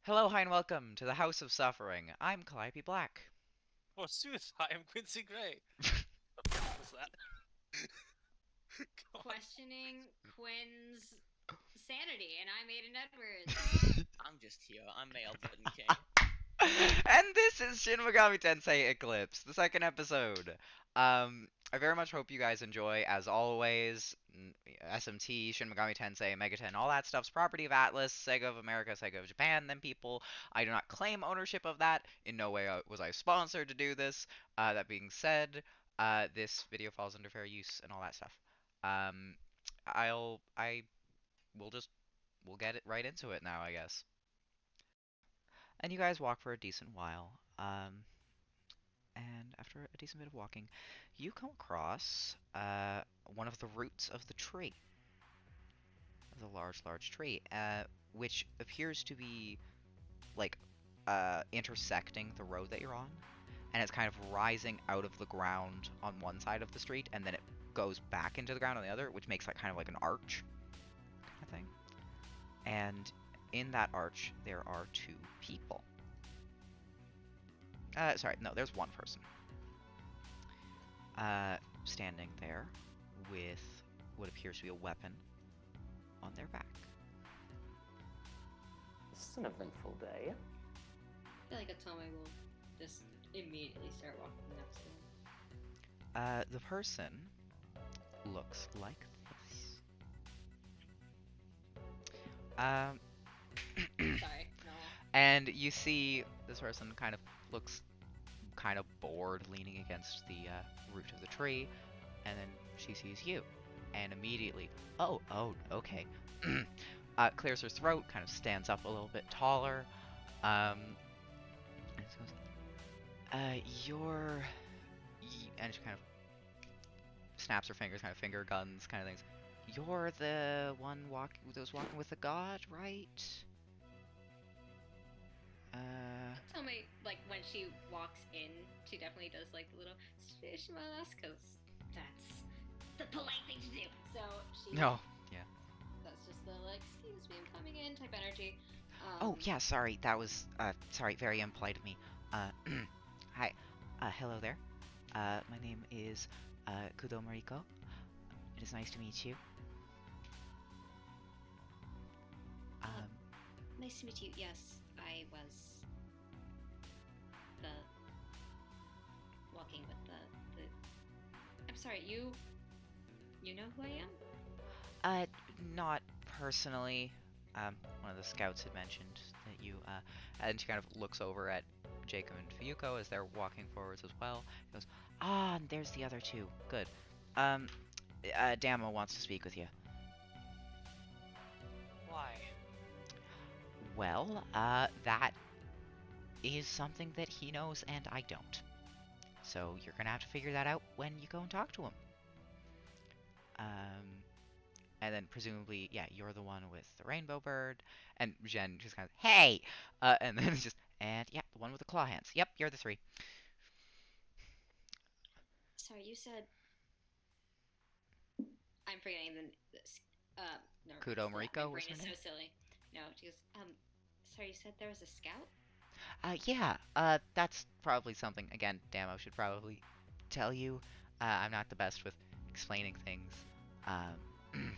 Hello, hi, and welcome to the House of Suffering. I'm Calliope Black. Forsooth, I am Quincy Gray. What the fuck was that? God. Questioning Quinn's sanity, and I'm Aiden Edwards. I'm just here. I'm male button king. And this is Shin Megami Tensei Eclipse, the second episode. I very much hope you guys enjoy, as always. SMT, Shin Megami Tensei, Megaten, all that stuff's property of Atlas, Sega of America, Sega of Japan, them people. I do not claim ownership of that. In no way was I sponsored to do this. That being said, this video falls under fair use and all that stuff. Um, I will just, we'll get it right into it now, I guess. And you guys walk for a decent while. And after a decent bit of walking, you come across one of the roots of the tree, of the large tree, which appears to be like intersecting the road that you're on, and it's kind of rising out of the ground on one side of the street, and then it goes back into the ground on the other, which makes like kind of like an arch kind of thing. And in that arch, there are two people. Sorry, no, there's one person. Standing there with what appears to be a weapon on their back. This is an eventful day. I feel like Atome will just immediately start walking next to him. The person looks like this. Sorry, no. And you see this person kind of looks kind of bored, leaning against the root of the tree, and then she sees you, and immediately, okay, clears her throat, kind of stands up a little bit taller, and she goes, and she kind of snaps her fingers, kind of finger guns, kind of things. You're the one that was walking with the god, right? Atome, like when she walks in, she definitely does like the little "Shishimasu," because that's the polite thing to do. So she. No, yeah. That's just the like, excuse me, I'm coming in type energy. Oh, yeah, sorry, that was, sorry, very impolite of me. Hi, hello there. My name is, Kudo Mariko. It is nice to meet you. Nice to meet you. Yes, I was the walking with the. I'm sorry. You know who I am? Not personally. One of the scouts had mentioned that you, and she kind of looks over at Jacob and Fuyuko as they're walking forwards as well. She goes, and there's the other two. Good. Damo wants to speak with you. Why? Well, that is something that he knows and I don't. So you're gonna have to figure that out when you go and talk to him. And then presumably, yeah, you're the one with the rainbow bird, and Jen just kind of, hey! And then it's just, and yeah, the one with the claw hands. Yep, you're the three. Sorry, you said. I'm forgetting the. No, Kudo my Mariko was brain her is so name? silly. No, she goes. Sorry, you said there was a scout. Yeah, that's probably something, again, Damo should probably tell you. I'm not the best with explaining things. Um,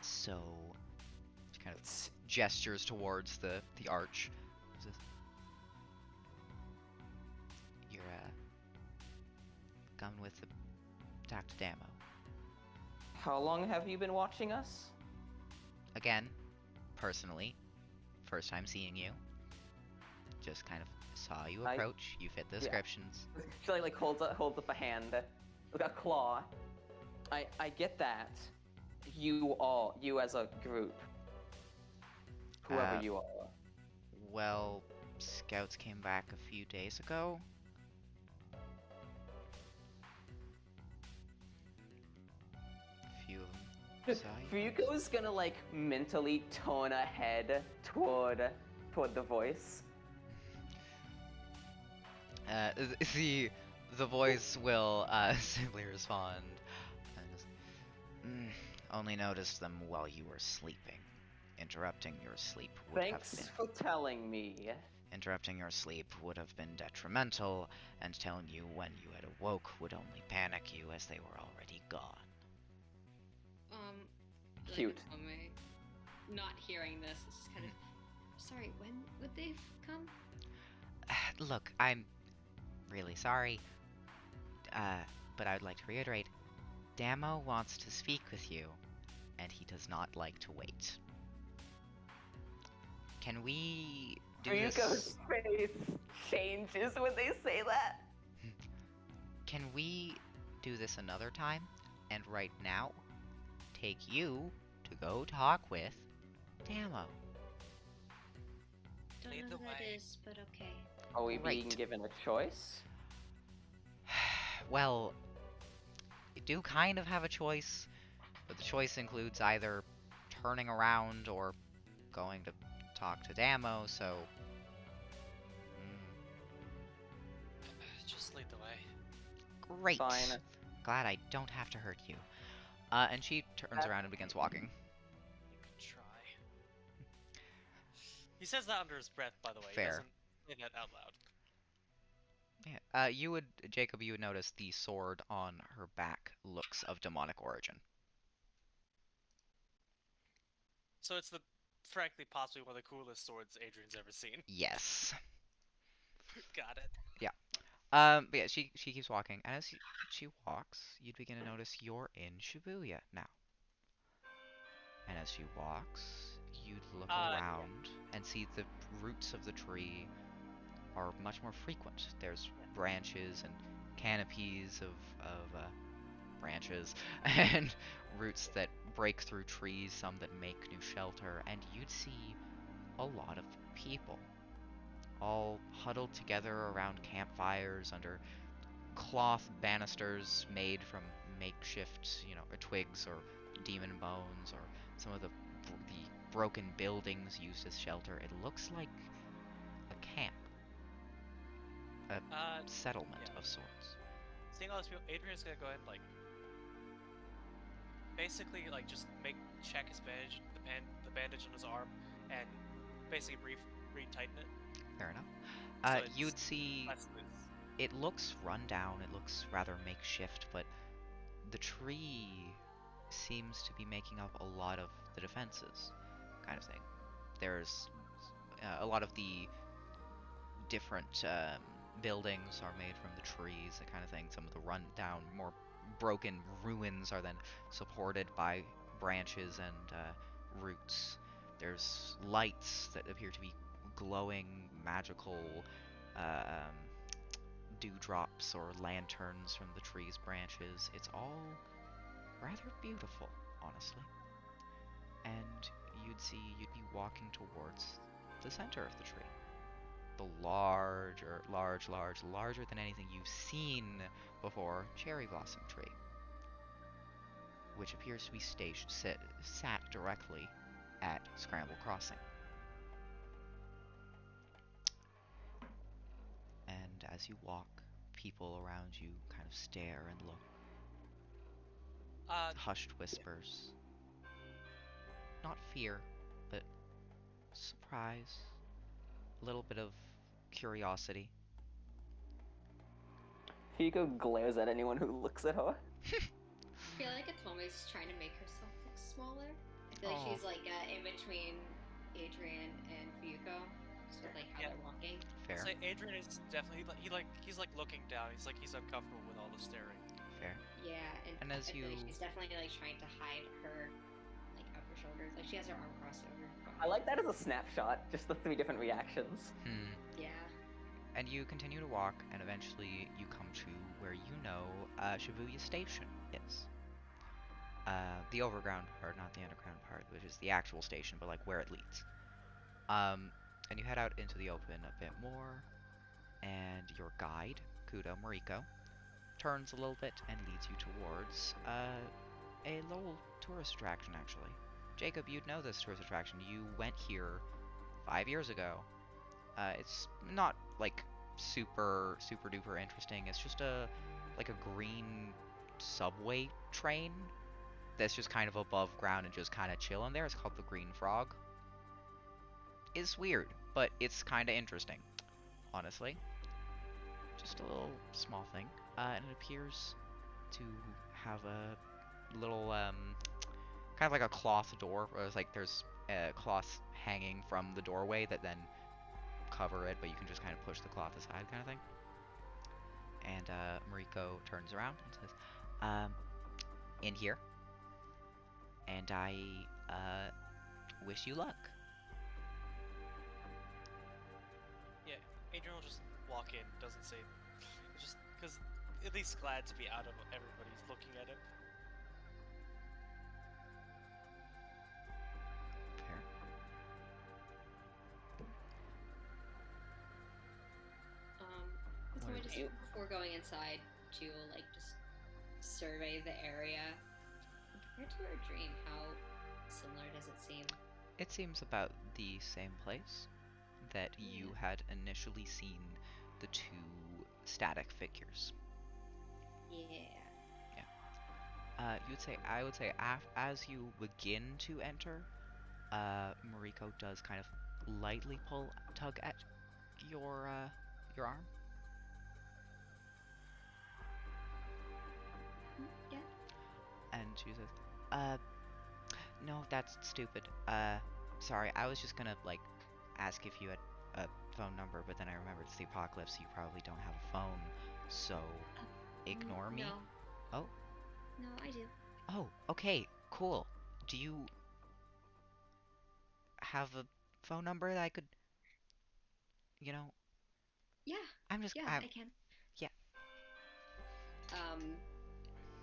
so, she kind of gestures towards the arch. Says, you're, coming with the Dr. Damo. How long have you been watching us? Again, personally, first time seeing you. Just kind of saw you approach, you fit the descriptions. She like holds up a hand, like a claw. I get that. You as a group, whoever you are. Well, scouts came back a few days ago. A few of them saw you. Fuyuko's gonna like mentally turn ahead toward the voice. The voice will simply respond and just, only noticed them while you were sleeping Interrupting your sleep would have Thanks been for telling me. interrupting your sleep would have been detrimental, and telling you when you had awoke would only panic you as they were already gone. I feel Cute. Like Atome, not hearing this, is just kind of. Sorry, when would they come? Look, I'm really sorry, but I'd like to reiterate, Damo wants to speak with you, and he does not like to wait. Can we do Ryuko's this? face changes when they say that. Can we do this another time? And right now, take you to go talk with Damo. Don't Lead know the who that way. is, but okay. Are we being Great. given a choice? Well, you do kind of have a choice, but the choice includes either turning around or going to talk to Damo, so... Just lead the way. Great. Fine. Glad I don't have to hurt you. And she turns around and begins walking. You can try. He says that under his breath, by the way. Fair. He doesn't say that out loud. Yeah. Jacob, you would notice the sword on her back looks of demonic origin. So it's frankly, possibly one of the coolest swords Adrian's ever seen. Yes. Got it. But yeah, she keeps walking, and as she walks, you'd begin to notice you're in Shibuya now. And as she walks, you'd look Yeah. around and see the roots of the tree are much more frequent. There's branches and canopies of branches and roots that break through trees, some that make new shelter, and you'd see a lot of people all huddled together around campfires under cloth banisters made from makeshift, twigs or demon bones or some of the broken buildings used as shelter. It looks like a camp, a settlement Yeah. of sorts. Seeing all those people, Adrian's gonna go ahead and basically just check his bandage, the bandage on his arm, and basically retighten it. Fair enough. So it's You'd see less loose. it looks run down, it looks rather makeshift, but the tree seems to be making up a lot of the defenses, kind of thing. There's a lot of the different buildings are made from the trees, that kind of thing. Some of the run down, more broken ruins are then supported by branches and roots. There's lights that appear to be glowing, magical dewdrops or lanterns from the tree's branches. It's all rather beautiful, honestly. And you'd be walking towards the center of the tree. The larger than anything you've seen before cherry blossom tree, which appears to be sat directly at Scramble Crossing. And as you walk, people around you kind of stare and look. Hushed whispers. Not fear, but surprise. A little bit of curiosity. Hugo glares at anyone who looks at her. I feel like Atome's trying to make herself look smaller. I feel like Aw. she's in between Adrian and Fuyuko, just with how Yeah. they're walking. Fair. So Adrian is definitely he's looking down. He's uncomfortable with all the staring. Fair. Yeah, And as I feel like you- she's definitely trying to hide her upper shoulders. She has her arm crossed over. I like that as a snapshot, just the 3 different reactions. Yeah. And you continue to walk, and eventually you come to where Shibuya Station is. The overground part, not the underground part, which is the actual station, but where it leads. And you head out into the open a bit more, and your guide, Kudo Mariko, turns a little bit and leads you towards a little tourist attraction, actually. Jacob, you'd know this tourist attraction. You went here 5 years ago. It's not super duper interesting. It's just a green subway train that's just kind of above ground and just kind of chilling there. It's called the Green Frog. is weird, but it's kind of interesting, honestly. Just a little small thing. And it appears to have a little, kind of like a cloth door, where there's a cloth hanging from the doorway that then cover it, but you can just kind of push the cloth aside kind of thing. And Mariko turns around and says, in here. And I wish you luck. Yeah, Adrian will just walk in, doesn't say, just because at least glad to be out of everybody's looking at him. Fair. So What I is just it? before going inside, she will like just survey the area. Compared to her dream, how similar does it seem? It seems about the same place that you Yeah. had initially seen the two static figures. Yeah. I would say, as you begin to enter, Mariko does kind of lightly tug at your arm. Yeah. And she says, no, that's stupid. Sorry, I was just gonna, like, ask if you had a phone number, but then I remembered it's the apocalypse, so you probably don't have a phone, so ignore me. No. Oh. No, I do. Oh, okay, cool. Do you have a phone number that I could, you know, Yeah. I'm just, Yeah, I'm, I can. yeah.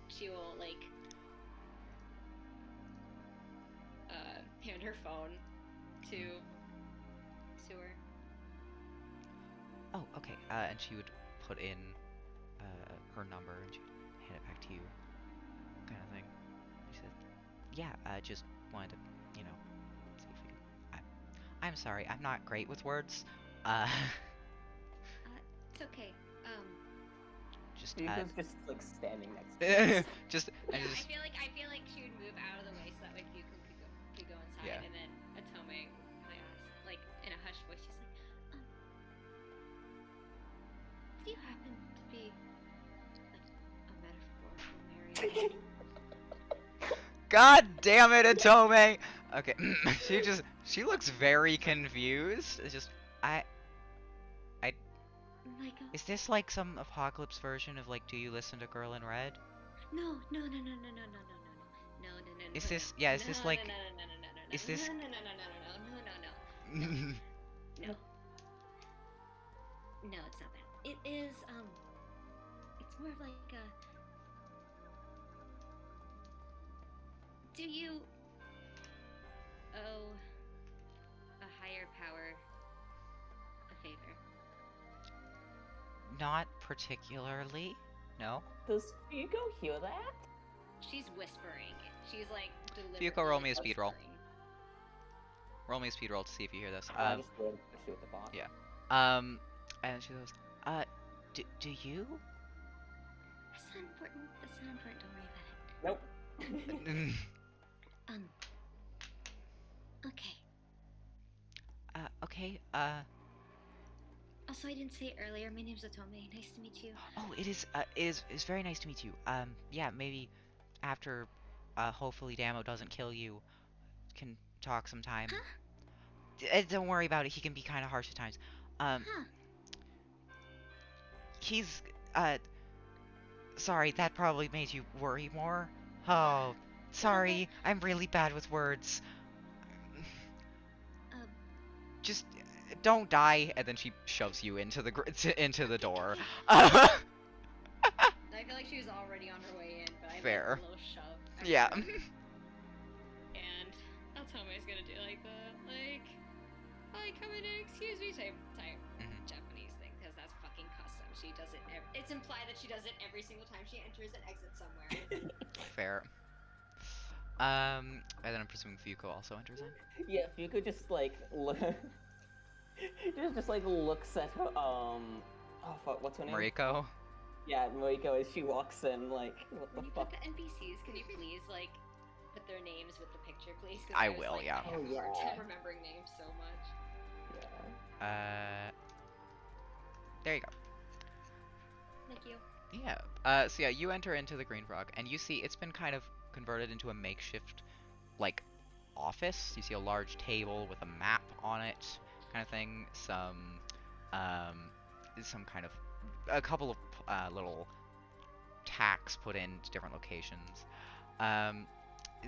She will like hand her phone to her. Oh, okay. And she would put in her number and she'd hand it back to you, kind of thing. She said, "Yeah, just wanted to, you know, see if we could." I'm sorry, I'm not great with words. It's okay. Just Yuko's just like standing next to just Yeah, and I just feel like she would move out of the way so that way Fuku could go inside, Yeah. and then Atome might ask, like in a hushed voice, she's like, do you happen to be like a metaphorical Mary? God damn it, Atome! Okay, she looks very confused. It's just Like is this like some apocalypse version of like Do You Listen to Girl in Red? no. Is this is this like no. is this No. No, it's not that. It is it's more of like a. Do you owe a higher power a favor? Not particularly. No. Does Yuko hear that? She's whispering. She's like deliberately Fuko, roll me a speed roll. whispering. Roll me a speed roll to see if you hear this. I just rolled to see what the boss. Yeah. And she goes, do you? That's not important. That's not important. Don't worry about it. Nope. Okay. Okay, Also, I didn't say it earlier. My name's Atome. Nice to meet you. oh, it is very nice to meet you. Yeah, maybe after, hopefully Damo doesn't kill you, can talk sometime. Huh? Don't worry about it, he can be kind of harsh at times. Huh. He's, sorry, that probably made you worry more. Oh, sorry, I'm really bad with words. Just don't die, and then she shoves you into the into the door. I feel like she was already on her way in, but I Fair. Like, a little shove. Yeah. And Atome's gonna do like the hi, come in, excuse me type Mhm. Japanese thing, because that's fucking custom. She does it. It's implied that she does it every single time she enters and exits somewhere. Fair. And then I'm presuming Fuko also enters in. Yeah, Fuko just like just like looks at her oh fuck, what's her name? Mariko. Yeah, Mariko as she walks in, like, what the When you fuck? put the NPCs, can you please like put their names with the picture, please? 'Cause I there's, will, like, yeah. I have a hard Oh, yeah. time remembering names so much. There you go. Thank you. Yeah. So yeah, you enter into the Green Frog, and you see it's been kind of converted into a makeshift, like, office. You see a large table with a map on it, kind of thing. Some kind of, a couple of little tacks put into different locations. Um,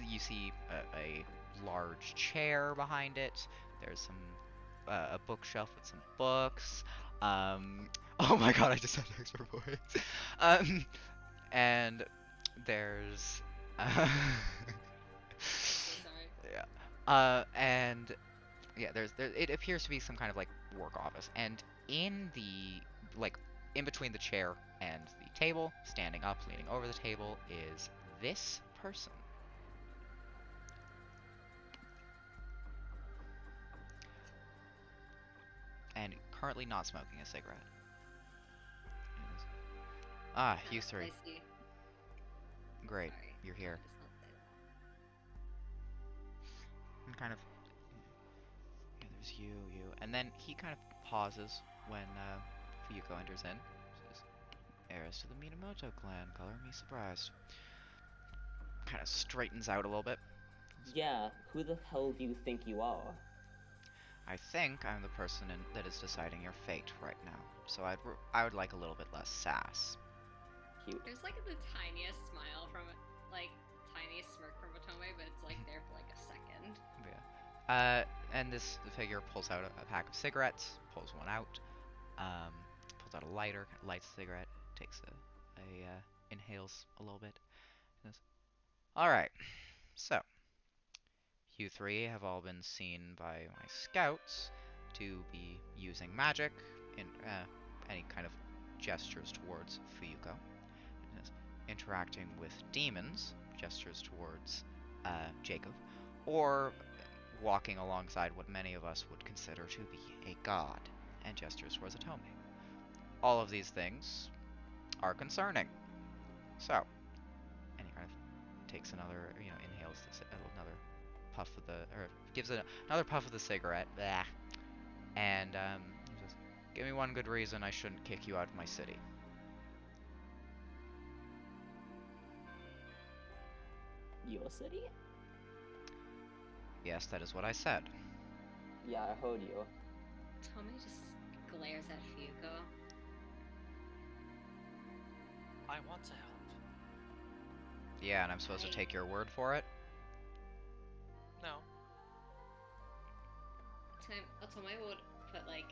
you see a large chair behind it. There's some a bookshelf with some books. Oh my god, I just had extra voice. Um, and there's So sorry. yeah. And yeah, it appears to be some kind of like work office, and in the like in between the chair and the table, standing up, leaning over the table, is this person. And currently not smoking a cigarette. Yes. Ah, you three. Spicy. Great, Sorry. you're here. Just not that. And kind of, yeah, there's you, and then he kind of pauses when Fuyuko enters in. Says, "Heiress to the Minamoto clan, color me surprised." Kind of straightens out a little bit. Yeah, who the hell do you think you are? I think I'm the person that is deciding your fate right now. So I would like a little bit less sass. Cute. There's like the tiniest smile from like tiniest smirk from Otome, but it's like there for like a second. Yeah. And the figure pulls out a pack of cigarettes, pulls one out, pulls out a lighter, lights the cigarette, takes inhales a little bit. All right. So, you three have all been seen by my scouts to be using magic in any kind of gestures towards Fuyuko. Interacting with demons, gestures towards Jacob, or walking alongside what many of us would consider to be a god, and gestures towards Otome. All of these things are concerning. So, and he kind of takes another, inhales another puff of or gives it another puff of the cigarette, blah, and he says, "Give me one good reason I shouldn't kick you out of my city." Your city? Yes, that is what I said. Yeah, I heard you. Otome just glares at Fuyuko. I want to help. Yeah, and I'm supposed to take your word for it? No. Otome would put like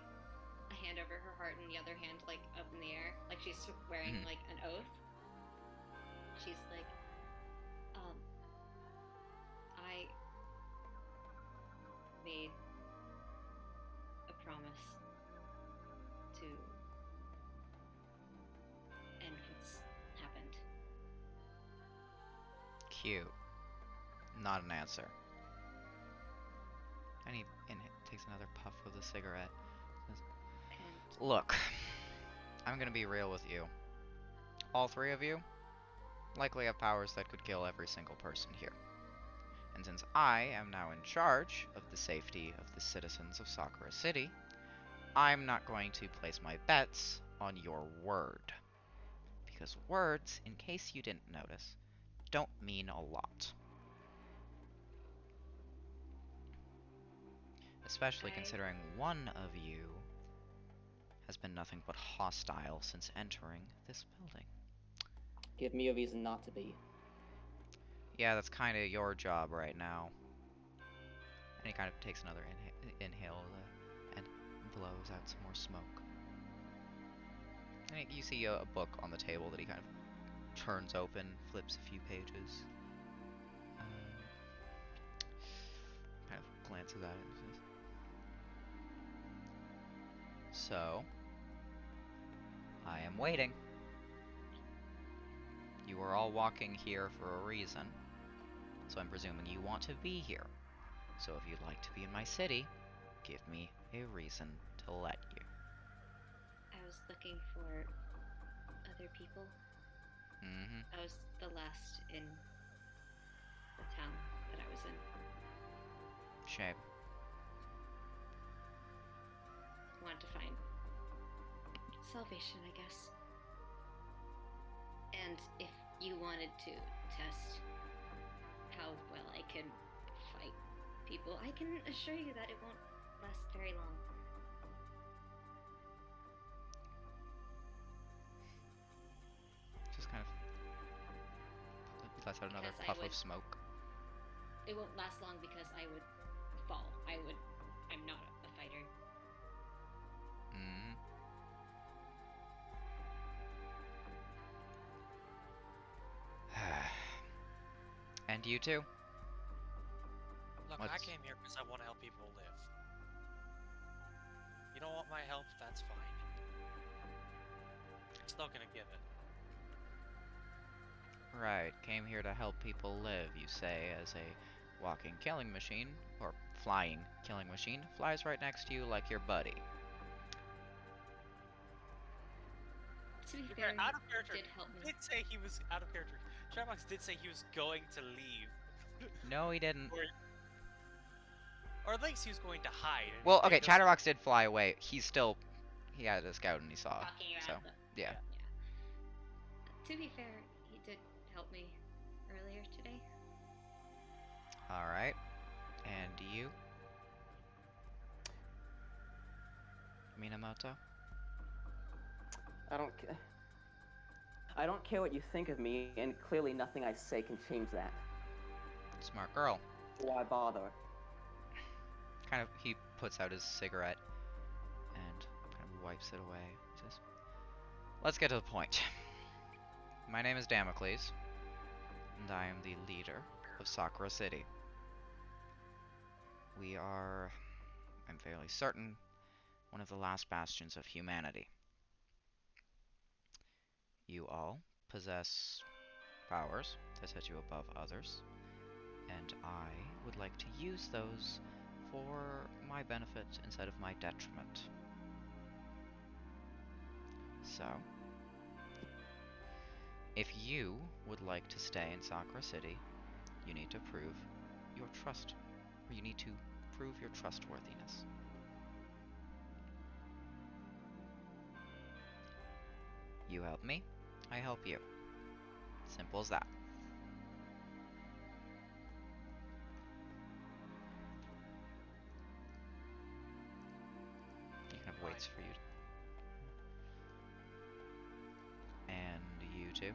a hand over her heart and the other hand like up in the air, like she's wearing Mhm. like an oath. She's like, I made a promise to end what's happened. Cute. Not an answer. And he takes another puff of the cigarette. Says, And "Look, I'm gonna be real with you. All three of you likely have powers that could kill every single person here. And since I am now in charge of the safety of the citizens of Sakura City, I'm not going to place my bets on your word. Because words, in case you didn't notice, don't mean a lot. Especially considering one of you has been nothing but hostile since entering this building." Give me a reason not to be. Yeah, that's kind of your job right now. And he kind of takes another inhale and blows out some more smoke. And you see a book on the table that he kind of turns open, flips a few pages, kind of glances at it and says, "So, I am waiting. You are all walking here for a reason, so I'm presuming you want to be here. So if you'd like to be in my city, give me a reason to let you." I was looking for other people. Mm-hmm. I was the last in the town that I was in. Shame. salvation, I guess. And if you wanted to test how well I can fight people, I can assure you that it won't last very long. Just kind of lets out another Because I puff of would- smoke. It won't last long because I would fall. I'm not a fighter. Mm. And you too? Look, I What's- came here because I want to help people live. You don't want my help? That's fine. I'm still gonna give it. Right, came here to help people live, you say, as a walking killing machine, or flying killing machine, flies right next to you like your buddy. To be To be fair, fair, out of character. did help He me. did say he was out of character. Chatterbox did say he was going to leave. No, he didn't. Or at least he was going to hide. And Well, they okay, just- Chatterbox did fly away. He had a scout and he saw. Talking around So, the. yeah. To be fair, he did help me earlier today. Alright. And you? Minamoto? I don't care what you think of me, and clearly nothing I say can change that. Smart girl. Why bother? Kind of, he puts out his cigarette and kind of wipes it away. He says, let's get to the point. My name is Damocles, and I am the leader of Sakura City. We are, I'm fairly certain, one of the last bastions of humanity. You all possess powers that set you above others, and I would like to use those for my benefit instead of my detriment. So, if you would like to stay in Sakura City, you need to prove your trust, or you need to prove your trustworthiness. You help me, I help you. Simple as that. He kind of waits for you. And you too.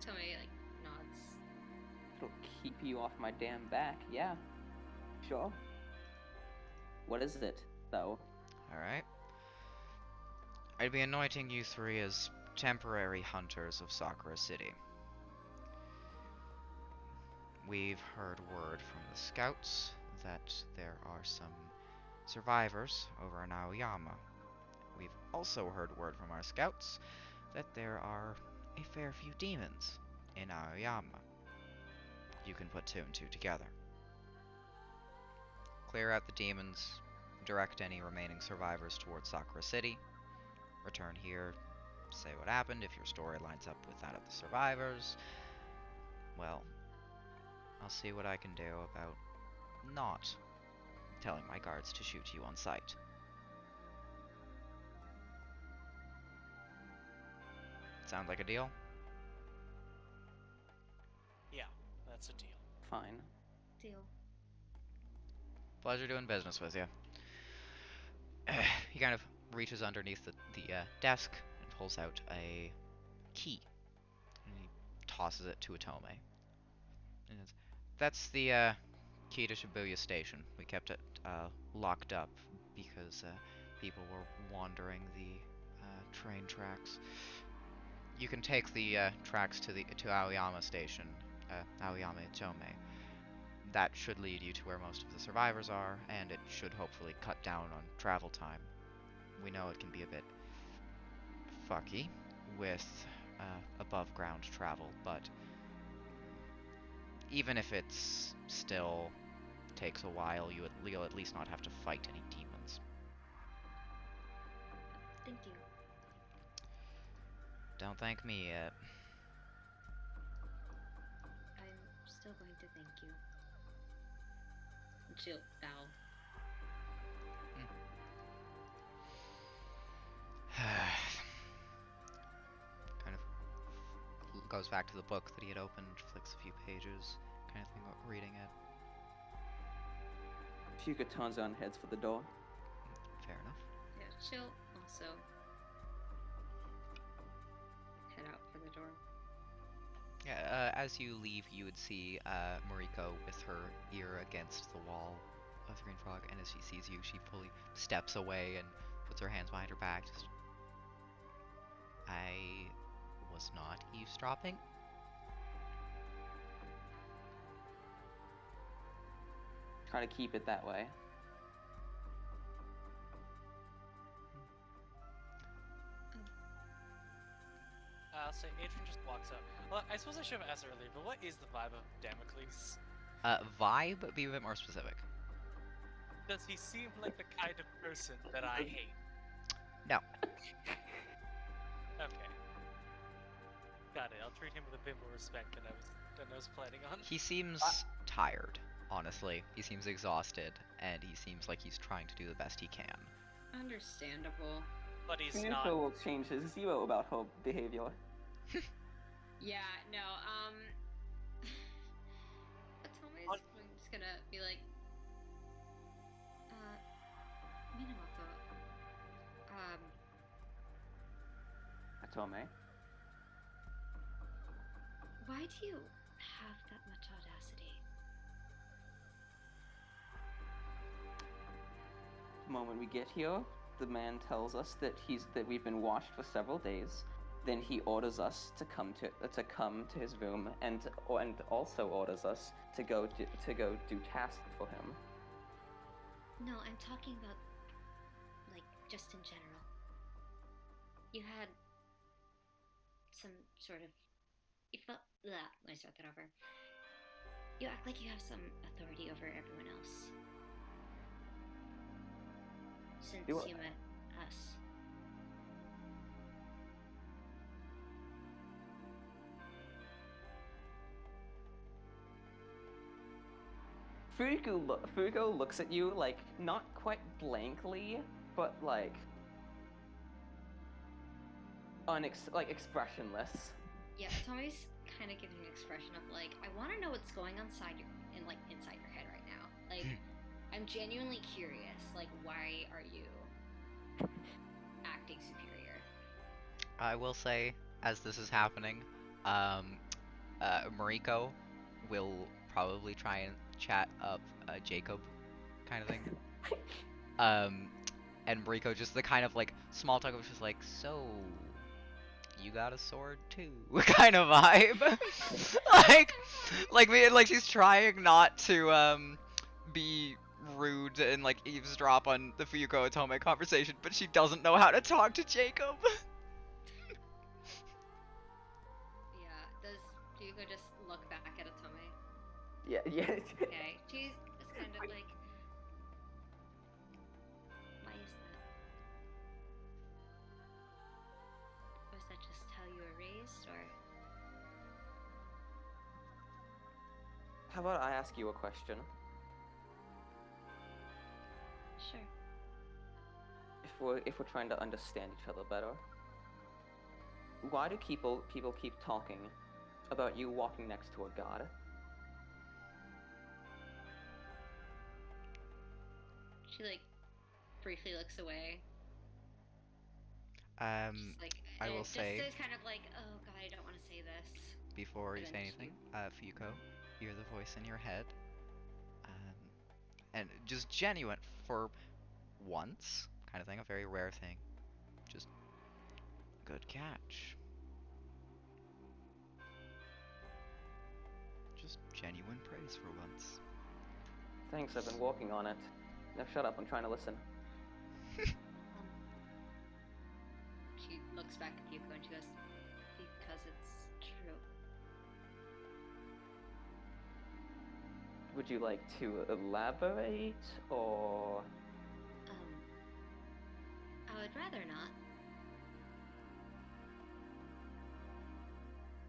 Tomei like nods. It'll keep you off my damn back. Yeah. Sure. What is it, though? Alright. I'd be anointing you three as temporary hunters of Sakura City. We've heard word from the scouts that there are some survivors over in Aoyama. We've also heard word from our scouts that there are a fair few demons in Aoyama. You can put two and two together. Clear out the demons, direct any remaining survivors towards Sakura City, return here, say what happened. If your story lines up with that of the survivors, well, I'll see what I can do about not telling my guards to shoot you on sight. Sound like a deal? Yeah, that's a deal. Fine. Deal. Pleasure doing business with you. He kind of reaches underneath the desk and pulls out a key. And he tosses it to Atome. And that's the key to Shibuya Station. We kept it locked up because people were wandering the train tracks. You can take the tracks to Aoyama Station, Aoyama Itome. That should lead you to where most of the survivors are, and it should hopefully cut down on travel time. We know it can be a bit fucky with above ground travel, but even if it's still takes a while, you'll at least not have to fight any demons. Thank you. Don't thank me yet. I'm still going to thank you. She'll bow. kind of goes back to the book that he had opened, flicks a few pages, kind of thing, reading it. Fuka turns around, heads for the door. Fair enough. Yeah, she'll also head out for the door. Yeah, as you leave, you would see Mariko with her ear against the wall of the Green Frog, and as she sees you, she fully steps away and puts her hands behind her back. Just, I was not eavesdropping. Try to keep it that way. I'll say Adrian just walks up. Well, I suppose I should have asked earlier, but what is the vibe of Damocles? Vibe, be a bit more specific. Does he seem like the kind of person that I hate? No. Okay. Got it. I'll treat him with a bit more respect than I was planning on. He seems tired, honestly. He seems exhausted, and he seems like he's trying to do the best he can. Understandable. But he's Fuka not. will change his zero about her behavior. Yeah, no, Atome's just gonna be like, Minamoto, Atome. why do you have that much audacity? The moment we get here, the man tells us that we've been washed for several days. Then he orders us to come to his room, and also orders us to go do tasks for him. No, I'm talking about, like, just in general. You had some sort of... You felt... Let me start that over. You act like you have some authority over everyone else. Since You- you met us. Fugo looks at you, like, not quite blankly, but, like, expressionless. Yeah, Tommy's kind of giving an expression of like, I want to know what's going on inside your head right now. Like, I'm genuinely curious. Like, why are you acting superior? I will say, as this is happening, Mariko will probably try and chat up Jacob, kind of thing. And Mariko just the kind of like small talk of just like, so you got a sword too, kind of vibe. like she's trying not to be rude and like eavesdrop on the Fuyuko Otome conversation, but she doesn't know how to talk to Jacob. Yeah, does Hugo just look back at Otome? Yeah. Okay, she's just kind of like, why is that? Was that just how you were raised, or? How about I ask you a question? Sure. If we're trying to understand each other better, why do people keep talking about you walking next to a god? She like briefly looks away. Just, like, I will just say, is kind of like, oh god, I don't want to say this. before you And say then anything, Fuyuko, you're the voice in your head. And just genuine for once, kind of thing, a very rare thing. Just good catch. Just genuine praise for once. Thanks, I've been working on it. Now shut up, I'm trying to listen. She looks back at Yuko and she goes, because it's true. Would you like to elaborate, or... I would rather not.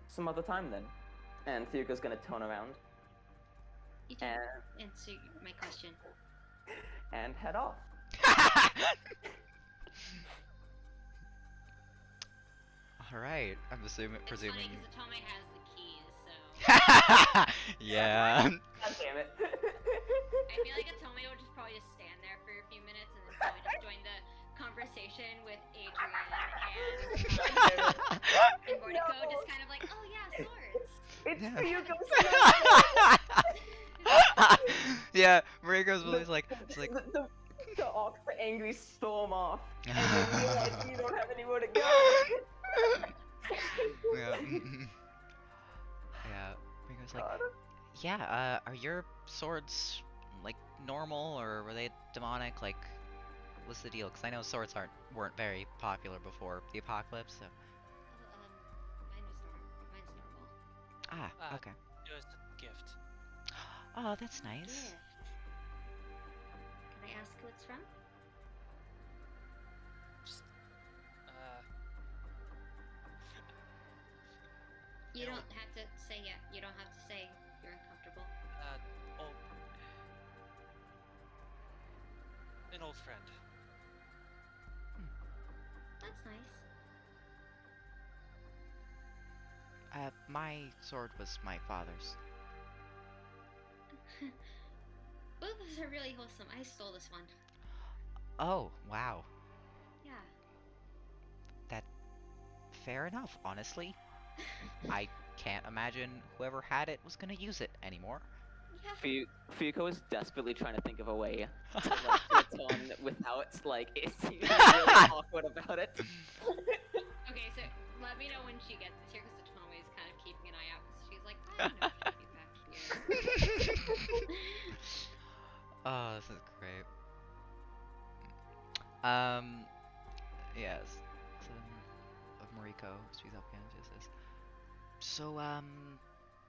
some other time then? And Fuga's gonna turn around You didn't and, answer my question. and head off. All right. I'm It's presuming. funny because Atome has the keys, so Yeah. God damn it. I feel like Atome would just probably just stand there for a few minutes and then probably just join the conversation with Adrian and Mortico, No. just kind of like, oh yeah, swords. It's Yeah. Fuyuko's Yeah, Mariko's always like, it's like, the Ox angry storm off, and then realize you don't have anywhere to go. yeah. Yeah. Mariko's like, God. yeah, are your swords like normal or were they demonic? Like, what's the deal? Because I know swords weren't very popular before the apocalypse. So. Mine's normal. Ah, okay. It was a gift. Oh, that's nice. Gift. Can I ask who it's from? Just, You know- don't have to say yeah. You don't have to say you're uncomfortable. oh, an old friend. That's nice. My sword was my father's. Both of us are really wholesome. I stole this one. Oh, wow. Yeah. Fair enough, honestly. I can't imagine whoever had it was gonna use it anymore. Yeah. Fuyuko is desperately trying to think of a way to like return without like it seeming really awkward about it. Okay, so let me know when she gets this here because Atome is kind of keeping an eye out because she's like, I know she'll be back here. Oh, this is great. Yes. Son of Mariko speaks up again. She says, "So,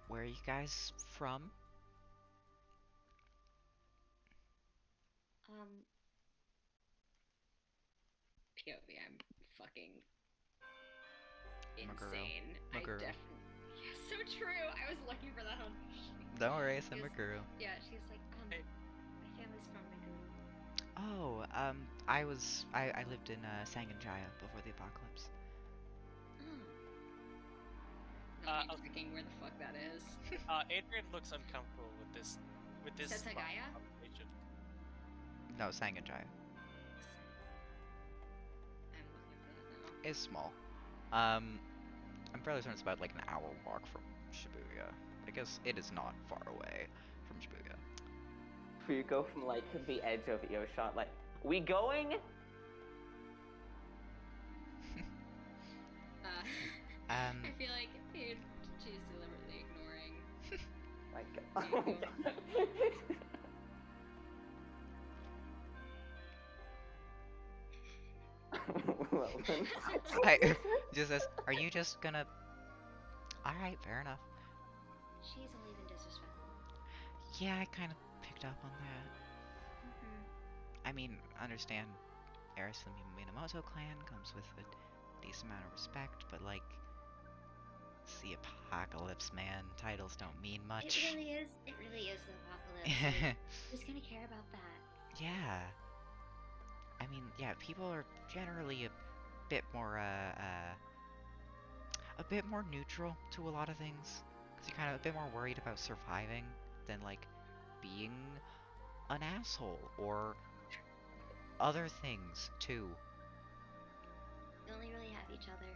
where are you guys from?" POV, I'm fucking Maguro. insane. Maguro. I definitely. Yeah, so true. I was looking for that on. Don't worry, it's Yes. Maguro. Yeah, she was like, Hey. my family's from Meguro. Oh, I lived in Sanganjaya before the apocalypse. Oh. I I'm was- thinking where the fuck that is. Adrian looks uncomfortable with this Setsagaya? conversation. No, Sanganjaya I'm looking for that now. is small. I'm fairly certain it's about like an hour walk from Shibuya. I guess it is not far away from Shibuya. Fuyuko from like the edge of earshot, like, we going? I feel like she's deliberately ignoring. Like, well, then. I just says, "Are you just gonna?" All right, fair enough. She's only been disrespectful. Yeah, I kind of picked up on that. I mean, understand, Eris the Minamoto clan comes with a decent amount of respect, but like, it's the apocalypse, man. Titles don't mean much. It really is. It really is the apocalypse. Like, who's gonna care about that? Yeah. I mean, yeah, people are generally a bit more neutral to a lot of things. Because you're kind of a bit more worried about surviving than, like, being an asshole or other things, too. You only really have each other.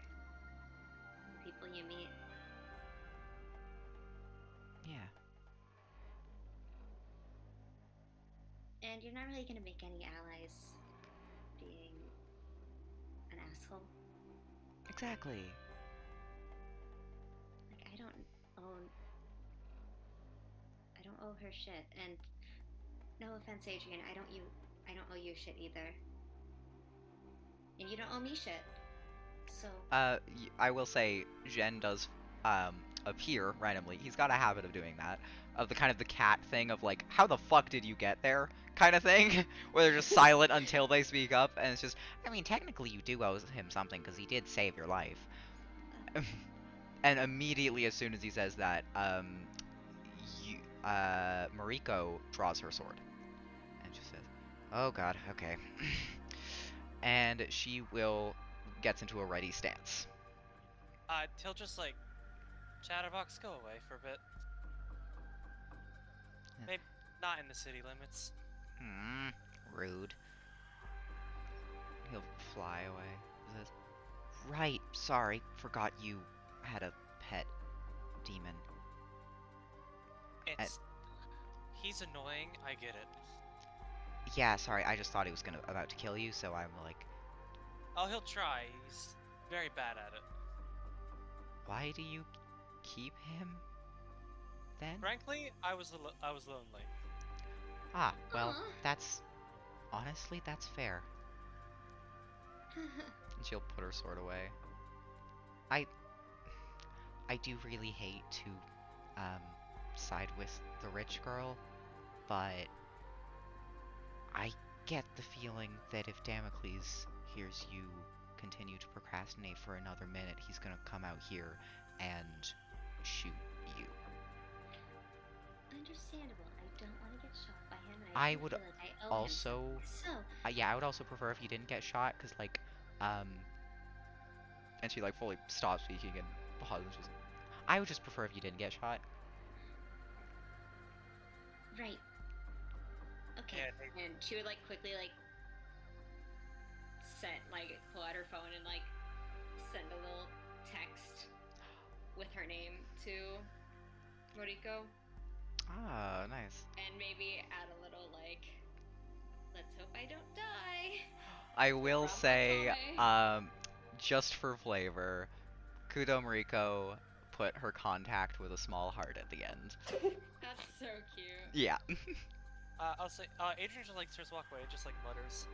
The people you meet. Yeah. And you're not really gonna make any allies being an asshole. Exactly. Like, I don't owe her shit, and no offense, Adrian, I don't owe you shit either. And you don't owe me shit. So I will say, Jen does, appear randomly. He's got a habit of doing that. Of the kind of the cat thing of like, how the fuck did you get there? Kind of thing. Where they're just silent until they speak up, and it's just, I mean, technically you do owe him something, because he did save your life. And immediately as soon as he says that, Mariko draws her sword. And she says, oh god, okay. And she gets into a ready stance. He'll just like, Chatterbox, go away for a bit. Yeah. Maybe not in the city limits. Rude. He'll fly away. He says, right, sorry, forgot you had a pet demon. It's he's annoying. I get it. Yeah, sorry, I just thought he was about to kill you, so I'm like, Oh, he'll try. He's very bad at it. why do you keep him then? Frankly, I was lonely. Ah, well, Aw. that's honestly that's fair. And she'll put her sword away. I do really hate to side with the rich girl, but I get the feeling that if Damocles hears you continue to procrastinate for another minute, he's gonna come out here and shoot you. Understandable. I don't want to get shot by him, and I do would feel like I owe him also, something. So, yeah, I would also prefer if you didn't get shot, cause like, and she like fully stops speaking and pauses. Just, I would just prefer if you didn't get shot. right. Okay. Yeah, And she would like quickly like pull out her phone and like send a little text with her name to Moriko, Ah, nice. and maybe add a little like, let's hope I don't die. I will From say, Otome. just for flavor, Kudo Mariko put her contact with a small heart at the end. That's so cute. Yeah. I'll say, Adrian just like starts to walk away, just like mutters,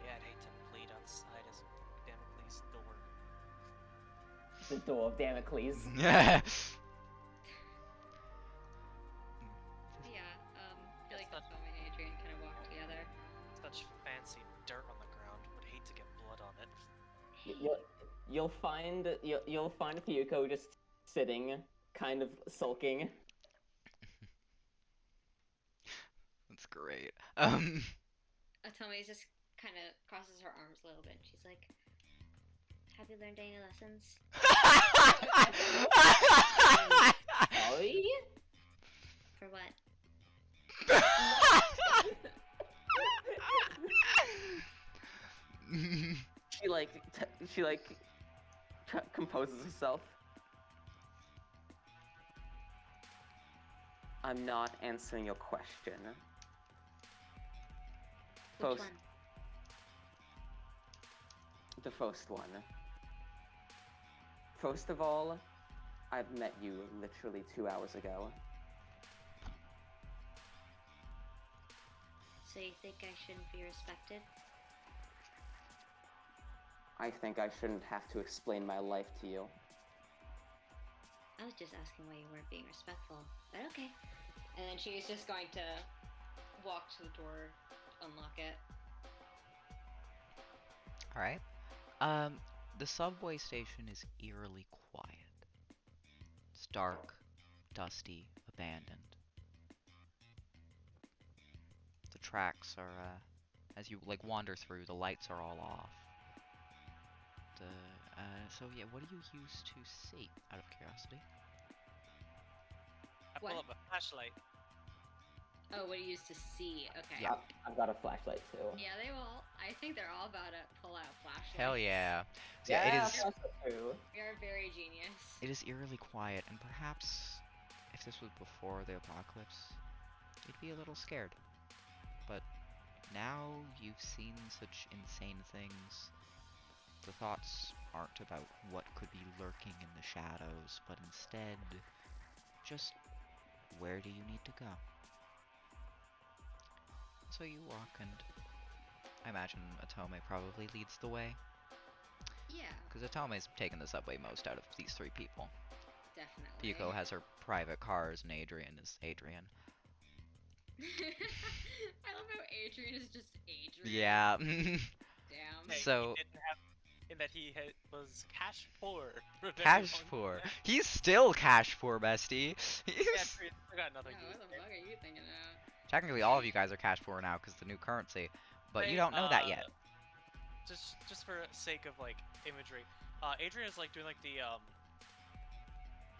"Yeah, I'd hate to bleed outside his Damocles door." The door of Damocles. Yeah, I feel like That's Otome and Adrian kind of walk together. Such fancy dirt on the ground. Would hate to get blood on it. You'll find Fuyuko just sitting, kind of sulking. That's great. Otome just kind of crosses her arms a little bit. She's like, "Have you learned any lessons?" Sorry? For what? She composes herself. I'm not answering your question. Which First- one? The first one. First of all, I've met you literally 2 hours ago. So you think I shouldn't be respected? I think I shouldn't have to explain my life to you. I was just asking why you weren't being respectful, but okay. And then she's just going to walk to the door, unlock it. Alright. The subway station is eerily quiet. It's dark, dusty, abandoned. The tracks are, as you, like, wander through, the lights are all off. So yeah, what do you use to see, out of curiosity? I pull What? up a flashlight. Oh, what do you use to see? Okay. Yeah. I've got a flashlight too. Yeah, they will. I think they're all about to pull out flashlights. Hell yeah. So yeah, it is True. We are very genius. it is eerily quiet, and perhaps if this was before the apocalypse, you'd be a little scared. But now you've seen such insane things, the thoughts aren't about what could be lurking in the shadows, but instead, just where do you need to go? So you walk, and I imagine Otome probably leads the way, Yeah, because Otome's taken the subway most out of these three people. definitely. Yuko has her private cars, and Adrian is Adrian. I love how Adrian is just Adrian. Yeah. Damn. Hey, So- he didn't have, in that he was cash poor. for a very Cash long poor. time. He's still cash poor, bestie. Yeah, He's- true, I got nothing Oh, to what do the with fuck are you thinking of? Technically, all of you guys are cash poor now because the new currency, but you Hey, don't know that yet. Just for sake of like imagery, Adrian is like doing like the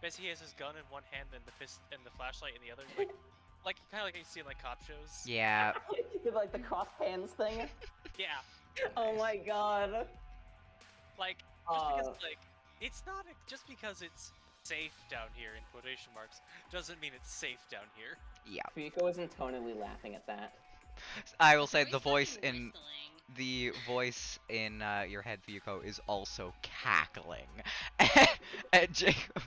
Basically, he has his gun in one hand and the fist and the flashlight in the other, like kind of like you see in like cop shows. Yeah. Like the cross hands thing. Yeah, Oh my god. like it's not just because it's safe down here in quotation marks doesn't mean it's safe down here. Yeah. Fuyuko isn't tonally laughing at that. I will say Joey's the voice fucking in whistling. the voice in your head, Fuyuko, is also cackling at Jacob.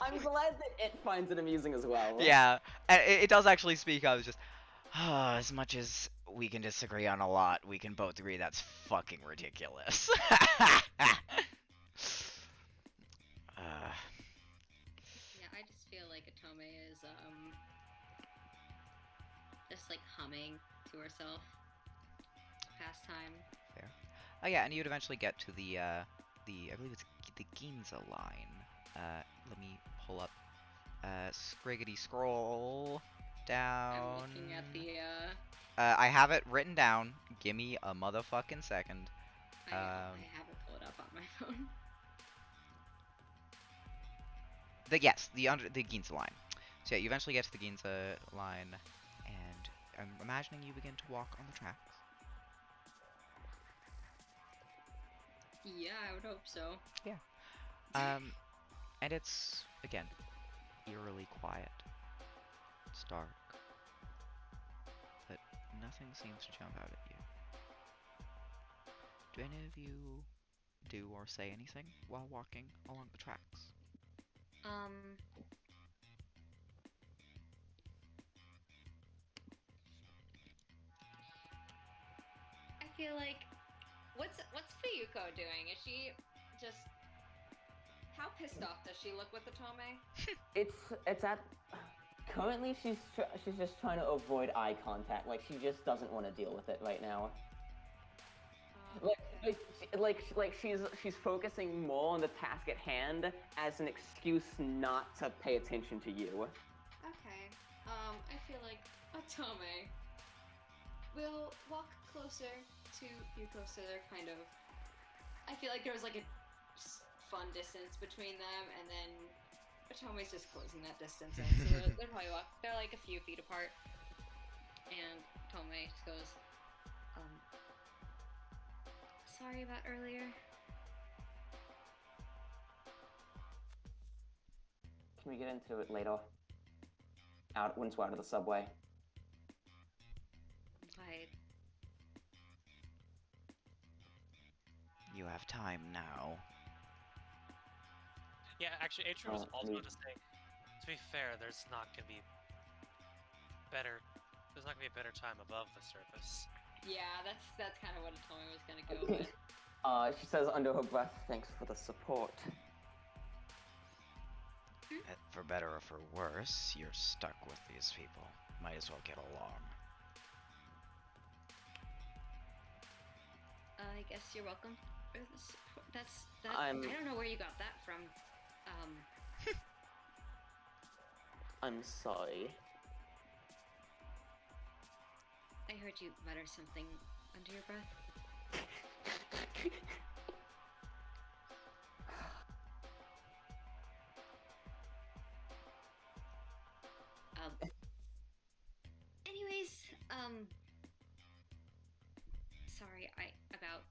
I'm glad that it finds it amusing as well. Yeah, and it does actually speak. I was just, as much as we can disagree on a lot, we can both agree that's fucking ridiculous. Yeah, I just feel like Atome is just like humming to herself. Pastime. Oh yeah, and you'd eventually get to the I believe it's the Ginza line. Let me pull up Scriggity scroll down. I'm looking at the I have it written down. Gimme a motherfucking second. I have it pulled up on my phone. The Ginza line. So yeah, you eventually get to the Ginza line, and I'm imagining you begin to walk on the tracks. Yeah, I would hope so. And it's again eerily quiet. It's dark, but nothing seems to jump out at you. Do any of you do or say anything while walking along the tracks? I feel like what's Fuyuko doing? Is she just how pissed off does she look with Atome? It's at currently she's just trying to avoid eye contact. Like she just doesn't want to deal with it right now. Like she's focusing more on the task at hand as an excuse not to pay attention to you. Okay. I feel like Atome will walk closer to Yuko, so they're kind of. I feel like there was like a fun distance between them, and then Atome's just closing that distance, and so they're probably they're like a few feet apart, and Atome just goes, sorry about earlier. Can we get into it later? Once we're out of the subway. Right. You have time now. Yeah, actually, Atria was also me- going to say, to be fair, there's not gonna be a better time above the surface. Yeah, that's kind of what Atome was gonna go with. She says under her breath, "Thanks for the support." For better or for worse, you're stuck with these people. Might as well get along. I guess you're welcome. That's that. I'm- I don't know where you got that from. I'm sorry. I heard you mutter something under your breath. Anyways, sorry, about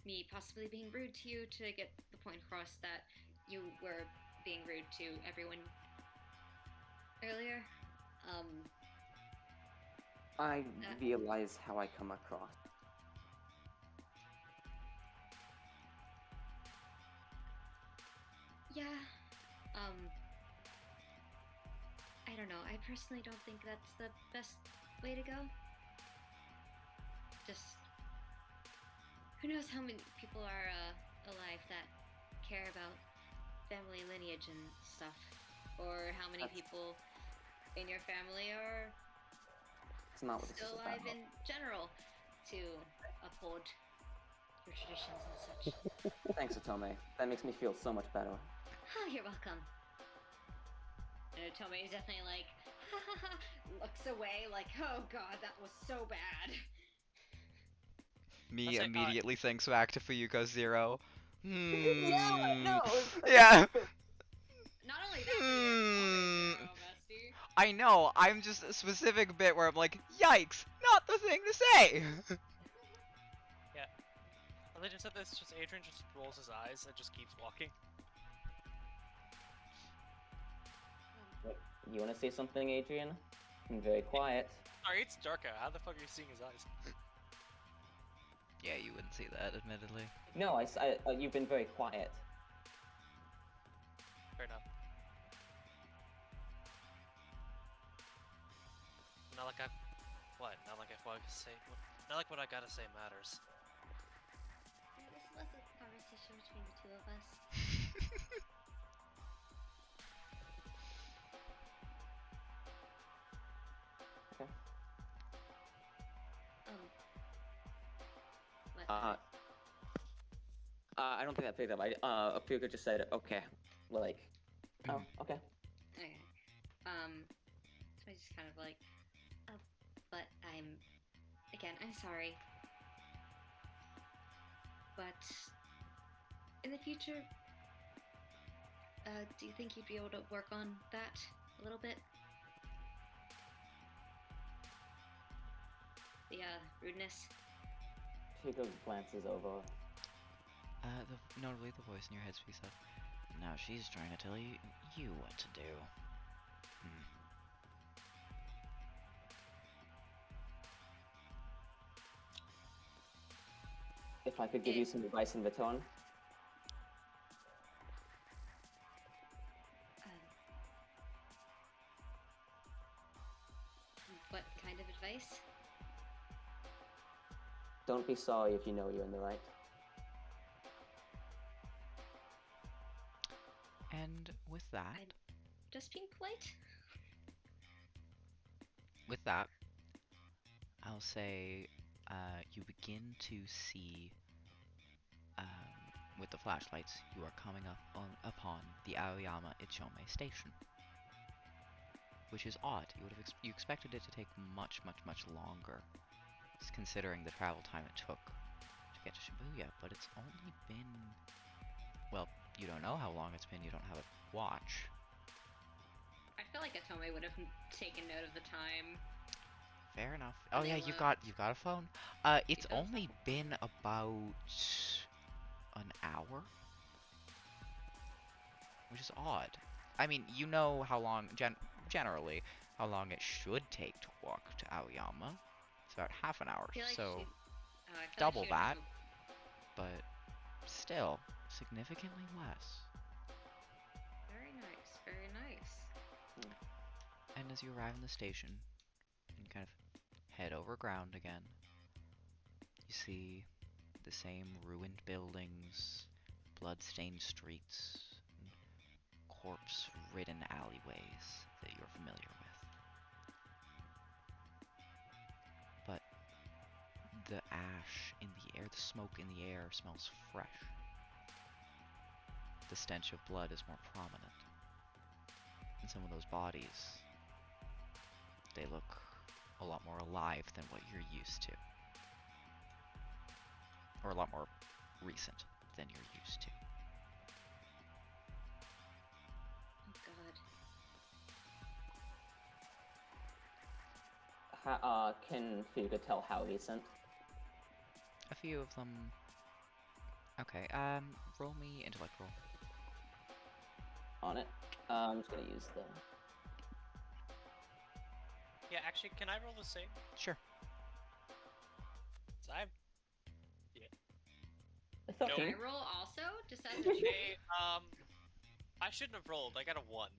me possibly being rude to you to get the point across that you were being rude to everyone earlier. I realize how I come across. Yeah, I don't know. I personally don't think that's the best way to go. Just, who knows how many people are alive that care about family lineage and stuff, or how many people in your family are It's not what this still is alive about. in general to uphold your traditions and such. Thanks, Atome. That makes me feel so much better. Oh, you're welcome. And Atome is definitely like, looks away like, oh god, that was so bad. Me I'll say, immediately thinks back to Fuyuko Zero. Yeah, no. Yeah. I know, I'm just a specific bit where I'm like, yikes, not the thing to say! When they just said this, just Adrian just rolls his eyes and just keeps walking. You want to say something, Adrian? I'm very quiet. Sorry, it's dark out. How the fuck are you seeing his eyes? Yeah, you wouldn't see that, admittedly. No, you've been very quiet. Fair enough. Not like I... What? Not like what I say... Not like what I gotta say matters. Yeah, this was a conversation between the two of us. Okay. What? I don't think that picked up. Fuga just said, okay. Like, oh, okay. Okay. So I just kind of like, but I'm sorry. But in the future, do you think you'd be able to work on that a little bit? The rudeness. Fuga glances over. Notably, the voice in your head speaks up. Now she's trying to tell you what to do. If I could give you some advice in return. What kind of advice? Don't be sorry if you know you're in the right. And with that... I'm just being polite? With that, I'll say you begin to see, with the flashlights, you are coming upon the Aoyama Ichome station. Which is odd. You expected it to take much longer, considering the travel time it took to get to Shibuya, but it's only been... Well, you don't know how long it's been, you don't have a watch. I feel like Atome would have taken note of the time. Fair enough. And Oh they yeah, you've got a phone. It's got a only been about an hour, which is odd. I mean, you know how long generally how long it should take to walk to Aoyama. It's about half an hour, I feel like so I feel double like that, but still significantly less. Very nice, very nice. And as you arrive in the station, and kind of head over ground again, you see the same ruined buildings, blood-stained streets, and corpse-ridden alleyways that you're familiar with. But the ash in the air, the smoke in the air smells fresh. The stench of blood is more prominent. And some of those bodies, they look a lot more alive than what you're used to. Or a lot more recent than you're used to. Oh god. Can Fuga tell how recent? A few of them... Okay, roll me intellect roll. On it. I'm just gonna use the... Yeah, actually, can I roll the same? Sure. So I'm... It's Nope. Can okay. I roll also? Just as a Okay, I shouldn't have rolled. I got a 1.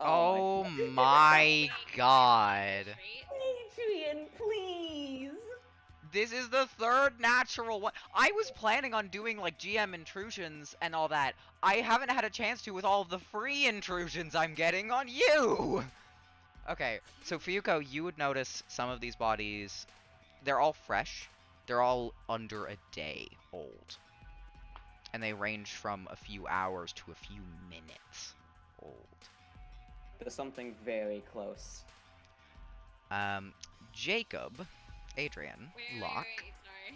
Oh my god. Adrian, please! This is the third natural one. I was planning on doing like GM intrusions and all that. I haven't had a chance to with all of the free intrusions I'm getting on you. Okay, so Fuyuko, you would notice some of these bodies, they're all fresh. They're all under a day old. And they range from a few hours to a few minutes old. There's something very close. Jacob, Adrian, Locke. Wait, sorry.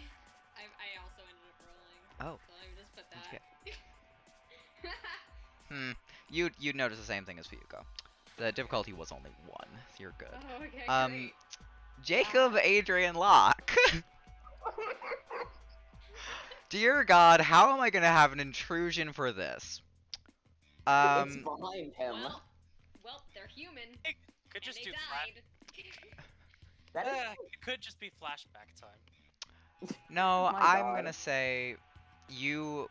I also ended up rolling. Oh. So let me just put Okay. that. You'd notice the same thing as Fuyuko. The difficulty was only 1. You're good. Oh, okay, Um, Jacob Adrian Locke. Dear God, how am I gonna have an intrusion for this? It's behind him. Well, they're human. It could And just they do flash. died. That is It could just be flashback time. No, My I'm God. gonna say you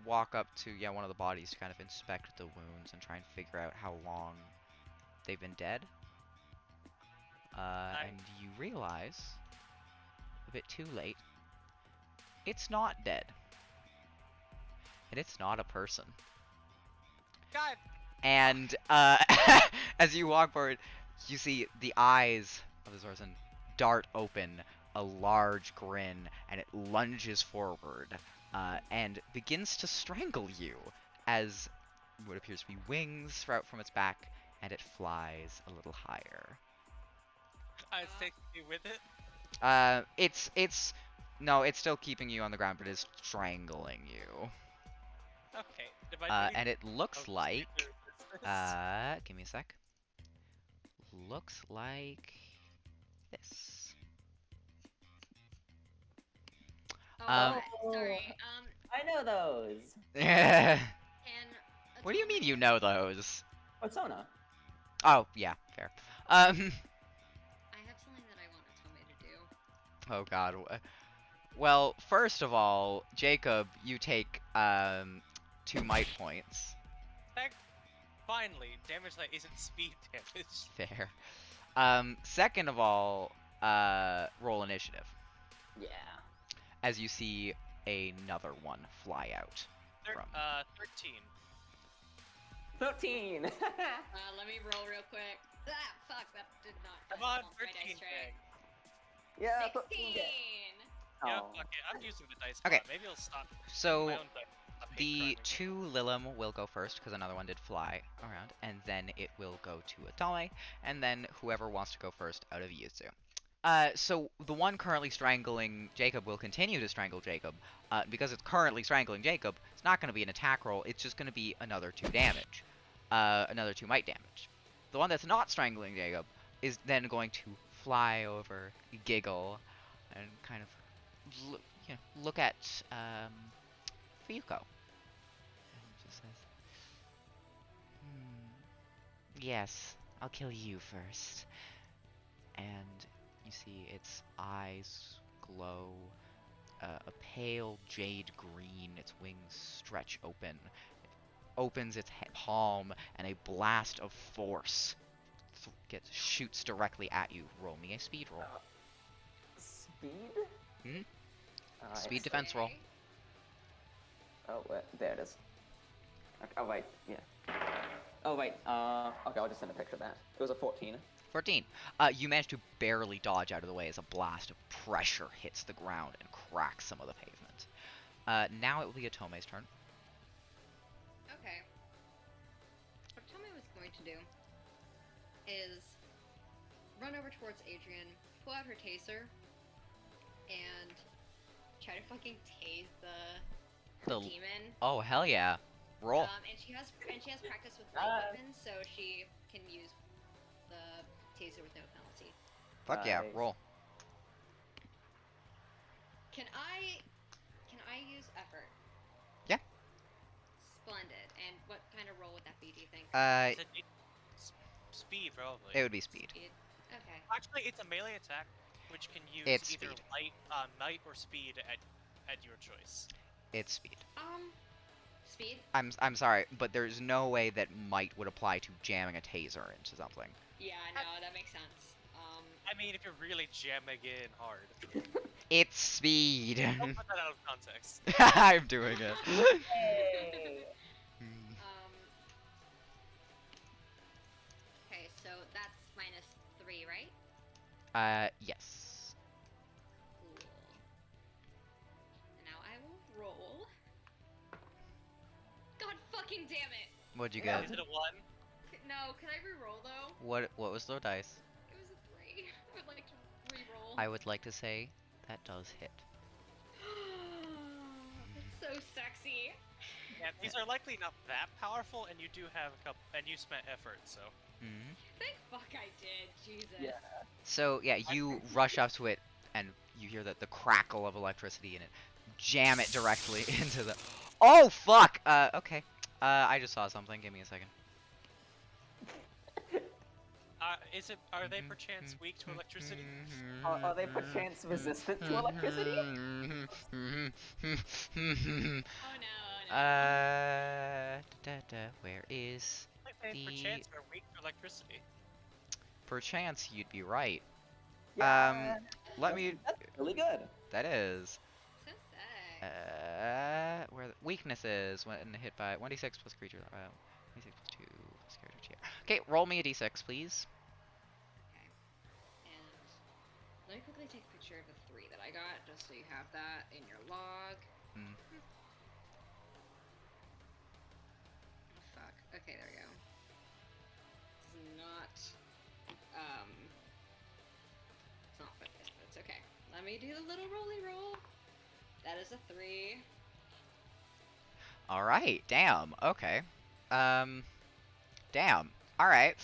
walk up to one of the bodies to kind of inspect the wounds and try and figure out how long they've been dead. And you realize, a bit too late, it's not dead. And it's not a person. God. And as you walk forward, you see the eyes of this person dart open a large grin, and it lunges forward and begins to strangle you as what appears to be wings sprout from its back, and it flies a little higher. It's taking me with it. It's still keeping you on the ground, but it's strangling you. Okay. And it looks like Like. give me a sec. Looks like this. Oh, sorry. I know those. And What do you mean you know those? Persona. Oh, yeah, fair. I have something that I want Otome to do. Oh god. Well, first of all, Jacob, you take 2 might points. Finally, damage that isn't speed damage. Fair. Second of all, roll initiative. Yeah. As you see another one fly out. 13. 13. Let me roll real quick. Ah, fuck, that did not. Come on, fall. My 13 dice tray. Yeah. 16! Yeah, Oh. fuck it. I'm using the dice. Okay. Pot. Maybe I'll stop. So my own dice. Stop hate the criming. 2 Lilum will go first because another one did fly around, and then it will go to Atome, and then whoever wants to go first out of Yuzu. So the one currently strangling Jacob will continue to strangle Jacob. Because it's currently strangling Jacob, it's not going to be an attack roll, it's just going to be another 2 damage. Another 2 might damage. The one that's not strangling Jacob is then going to fly over, giggle, and kind of look at Fuyuko. And just says, yes, I'll kill you first. And you see its eyes glow a pale jade green, its wings stretch open. It opens its palm, and a blast of force shoots directly at you. Roll me a speed roll. Speed? Speed defense roll. Oh, there it is. Okay, oh, wait, yeah. Oh, wait, okay, I'll just send a picture of that. It was a 14. 14. You manage to barely dodge out of the way as a blast of pressure hits the ground and cracks some of the pavement. Now it will be Atome's turn. Okay. What Otome was going to do is run over towards Adrian, pull out her taser, and try to fucking tase the demon. Oh, hell yeah. Roll. And she has practice with light weapons, so she can use the taser with no penalty. Fuck yeah, roll. Can I use effort? Yeah. Splendid. And what kind of roll would that be, do you think? Speed, probably. It would be speed. Okay. Actually, it's a melee attack, which can use It's either speed. light or speed at your choice. It's speed. Speed? I'm sorry, but there's no way that might would apply to jamming a taser into something. Yeah, no, that makes sense. I mean, if you're really jamming in hard. It's speed. Don't put that out of context. I'm doing it. Okay, so that's -3, right? Yes. Cool. And now I will roll. God fucking damn it! What'd you Yeah. get? Is it a 1? No, can I re-roll though? What was the dice? It was a 3. I would like to re-roll. I would like to say that does hit. It's so sexy. Yeah, these are likely not that powerful, and you do have a couple, and you spent effort, so. Mhm. Thank fuck I did, Jesus. Yeah. So yeah, you rush up to it, and you hear the crackle of electricity, and it jam it directly into the. Oh fuck! Okay. I just saw something. Give me a second. Are they perchance weak to electricity? Are they perchance resistant to electricity? Oh no. Where is Like they the perchance are weak to electricity. perchance you'd be right. Yeah. Let me. That's really good. That is. So sad. Where the weaknesses when hit by 1d6 plus creature. 1d6 plus 2 plus character tier. Okay, roll me a d6, please. Okay. And let me quickly take a picture of the 3 that I got, just so you have that in your log. Mm. Oh fuck. Okay, there we go. This is not it's not focused, but it's okay. Let me do the little rolly roll. That is a 3. All right. Damn. Okay. Damn. All right.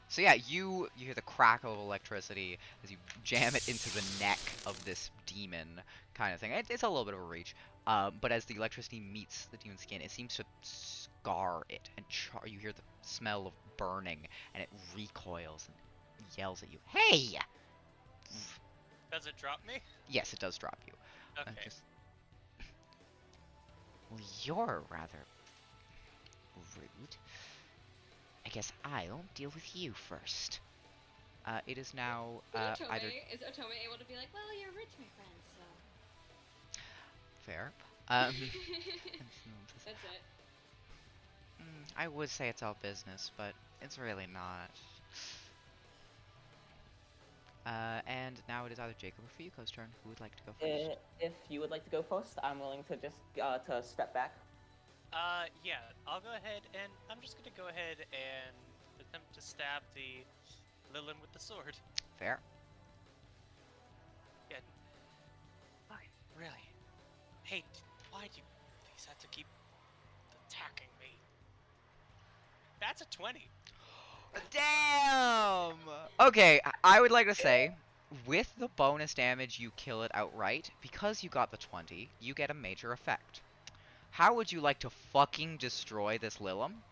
So yeah, you hear the crackle of electricity as you jam it into the neck of this demon kind of thing. It's a little bit of a reach, but as the electricity meets the demon's skin, it seems to scar it, and you hear the smell of burning, and it recoils and yells at you. Hey! Does it drop me? Yes, it does drop you. Okay. Well, you're rather rude. I guess I'll deal with you first. It is now either Is Otome able to be like, well, you're rude to my friend, so... fair. That's it. I would say it's all business, but it's really not. And now it is either Jacob or Fuyuko's turn. Who would like to go first? If you would like to go first, I'm willing to just to step back. Yeah, I'll go ahead and I'm just gonna go ahead and attempt to stab the Lilin with the sword. Fair. Yeah. Why? Really? Hey, why do you guys have to keep attacking me? That's a 20. Damn! Okay, I would like to say, with the bonus damage, you kill it outright. Because you got the 20, you get a major effect. How would you like to fucking destroy this Lilum?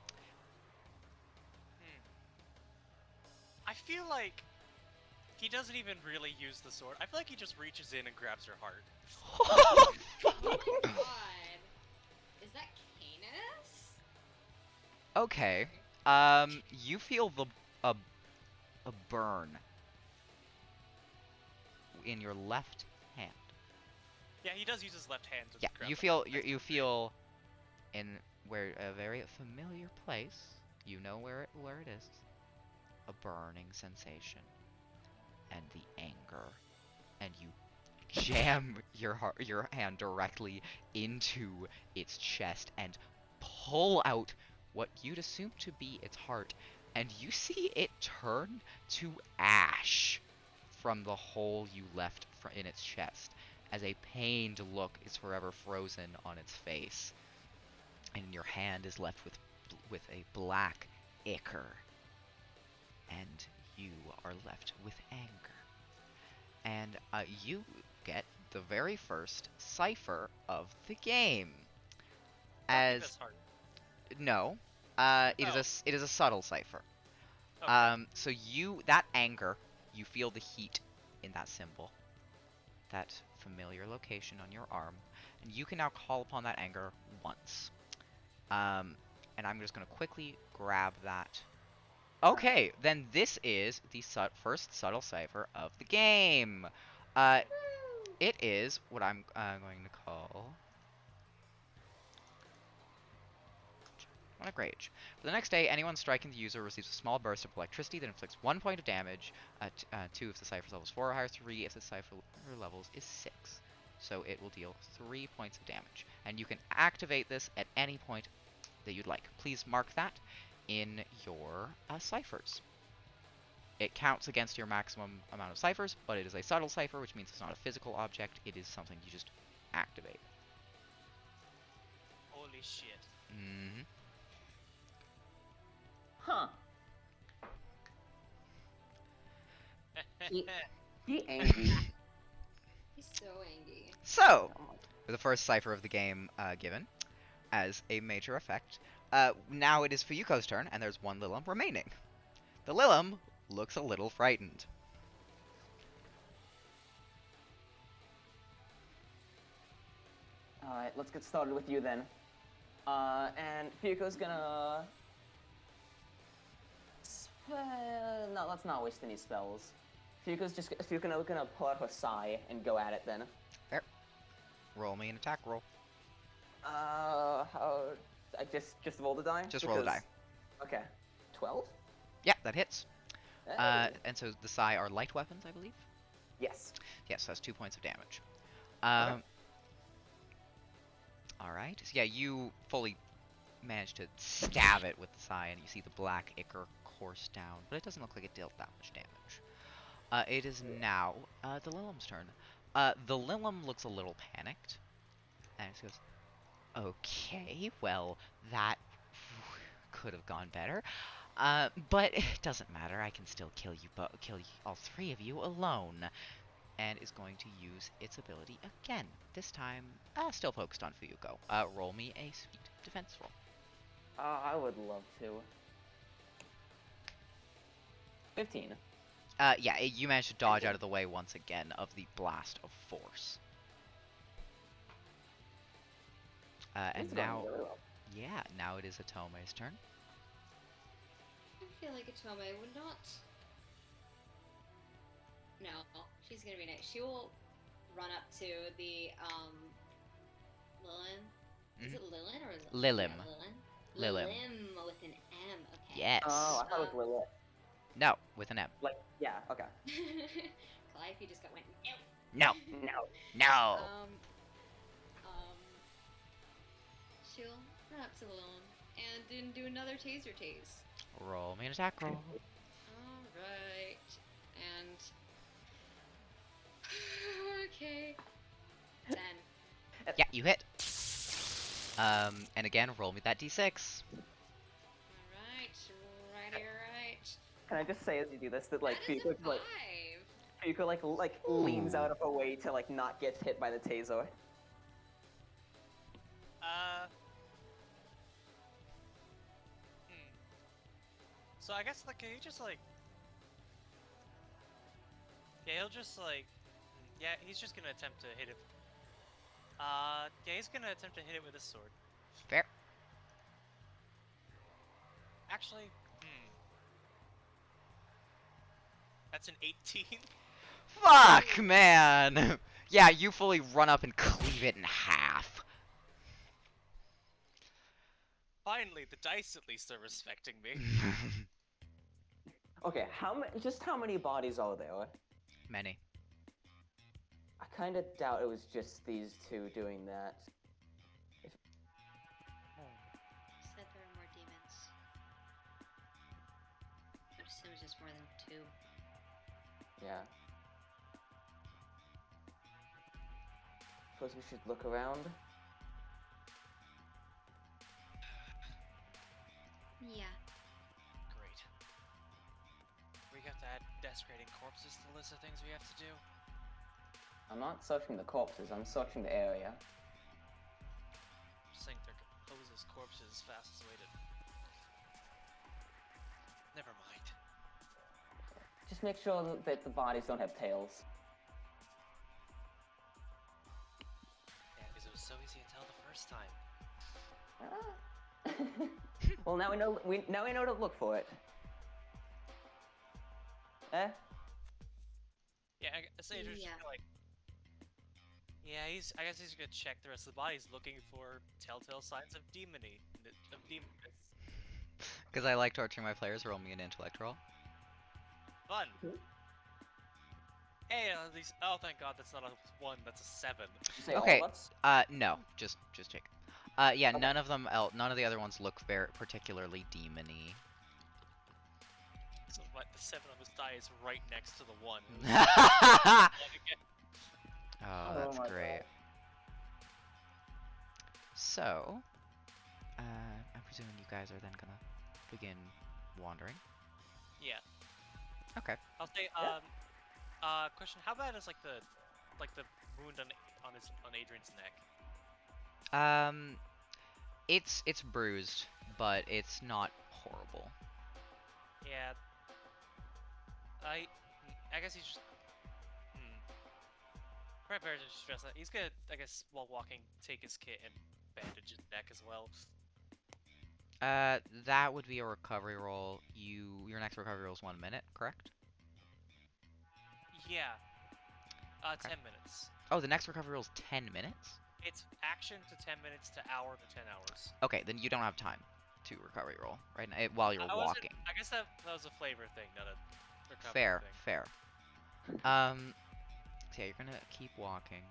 I feel like he doesn't even really use the sword. I feel like he just reaches in and grabs her heart. Oh my god. Is that Canis? Okay. You feel a burn in your left hand. Yeah, he does use his left hand to Yeah, grab you her feel heart. you feel in where a very familiar place. You know where it is. A burning sensation and the anger, and you jam your hand directly into its chest and pull out what you'd assume to be its heart, and you see it turn to ash from the hole you left in its chest, as a pained look is forever frozen on its face, and your hand is left with a black ichor, and you are left with anger. And you get the very first cipher of the game. Don't give As us heart. no, it Oh. is a subtle cipher. Okay. So that anger, you feel the heat in that symbol, that familiar location on your arm, and you can now call upon that anger once. And I'm just gonna quickly grab that. Okay, then this is the first subtle cipher of the game. It is what I'm going to call Demonic Rage. For the next day, anyone striking the user receives a small burst of electricity that inflicts 1 point of damage. 2 if the cipher's level is 4 or higher, 3 if the cipher levels is 6. So it will deal 3 points of damage. And you can activate this at any point that you'd like. Please mark that in your ciphers. It counts against your maximum amount of ciphers, but it is a subtle cipher, which means it's not a physical object. It is something you just activate. Holy shit. Mm-hmm. Huh. He angry. He's so angry. So, with the first cipher of the game given as a major effect, now it is Fuyuko's turn, and there's one Lilim remaining. The Lilim looks a little frightened. Alright, let's get started with you then. And Fuyuko's gonna... No, let's not waste any spells. Fuyuko's gonna pull out her Sai and go at it then. Fair. Roll me an attack roll. How... I just roll the die? Just roll the die. Okay. 12? Yeah, that hits. Hey. And so the Sai are light weapons, I believe? Yes. Yes, that's 2 points of damage. Okay. Alright. So yeah, you fully manage to stab it with the Sai, and you see the black ichor course down, but it doesn't look like it dealt that much damage. It is now the Lilim's turn. The Lilim looks a little panicked, and it goes, okay, well, that could have gone better. But it doesn't matter. I can still kill you all three of you alone. And is going to use its ability again. This time, still focused on Fuyuko. Roll me a sweet defense roll. I would love to. 15. Yeah, you managed to dodge out of the way once again of the blast of force. And It's going now, really well. yeah, now it is Atome's turn. I feel like Atome would not. No, she's gonna be nice. She will run up to the Lilin. Is it Lilin or is it Lilim. Yeah, Lilim. Lilim with an M. Okay. Yes. Oh, I thought it was Lilith. No, with an M. Like, yeah, okay. Calliope just went no. No. No. No. She'll run up to Lilin and then do another taser tase. Roll me an attack roll. Alright. And okay. 10. Yeah, you hit. And again, roll me that d6. Alright, right. Can I just say as you do this that like That is a Fuyuko 5. leans out of her way to like not get hit by the taser. So I guess like he just like, yeah, he'll just like, yeah, he's just gonna attempt to hit it. Yeah, he's gonna attempt to hit it with his sword. Fair. Actually, that's an 18. Fuck, man. Yeah, you fully run up and cleave it in half. Finally, the dice at least are respecting me. Okay, how many bodies are there? Many. I kind of doubt it was just these two doing that. Said there are more demons. I would assume it's just more than 2. Yeah. Suppose we should look around. Yeah. Great. We have to add desecrating corpses to the list of things we have to do. I'm not searching the corpses, I'm searching the area. Just think there composes corpses as fastest way to. Never mind. Just make sure that the bodies don't have tails. Yeah, because it was so easy to tell the first time. Well, now we know. Now we know to look for it. Eh? Yeah, I say just Yeah. like. Yeah, I guess he's gonna check the rest of the bodies, looking for telltale signs of demony. Of demonness. Because I like torturing my players, roll me an intellect roll. Fun. Mhm. Hey, at least. Oh, thank God, that's not a 1. That's a 7. Did you say Okay. all of us? No, just Jake. Yeah, Okay. none of them, none of the other ones look very particularly demony. So what? The 7 on this die is right next to the 1. Oh, Oh that's my great. God. So, I'm presuming you guys are then gonna begin wandering. Yeah. Okay. I'll say. Yeah. Question: how bad is like the wound on Adrian's neck? It's bruised, but it's not horrible. Yeah. I guess he's just. Hmm. Probably better to just stress that. He's gonna, I guess, while walking, take his kit and bandage his neck as well. That would be a recovery roll. Your next recovery roll is 1 minute, correct? Yeah. Okay. 10 minutes. Oh, the next recovery roll is 10 minutes? It's action to 10 minutes to hour to 10 hours. Okay, then you don't have time to recovery roll right now while you're walking. I guess that was a flavor thing, not a recovery Fair, thing. fair. So yeah, you're gonna keep walking.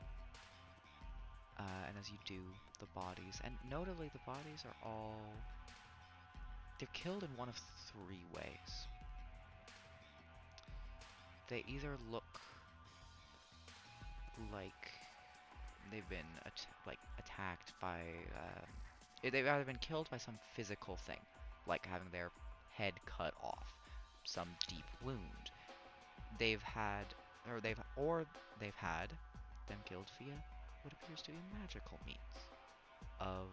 And as you do, the bodies, and notably the bodies are all... They're killed in one of 3 ways. They either look like they've been attacked by... they've either been killed by some physical thing, like having their head cut off, some deep wound. They've had them killed via what appears to be a magical means of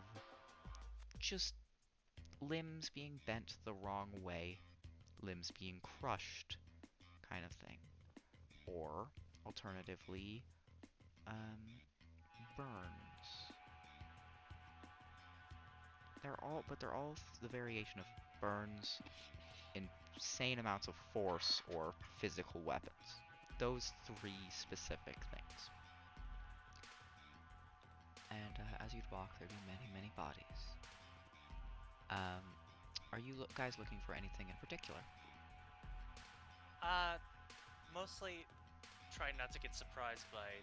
just limbs being bent the wrong way, limbs being crushed, kind of thing. Or, alternatively, burns. They're all the variation of burns, insane amounts of force, or physical weapons. Those 3 specific things. And as you'd walk, there'd be many, many bodies. Are you guys looking for anything in particular? Mostly trying not to get surprised by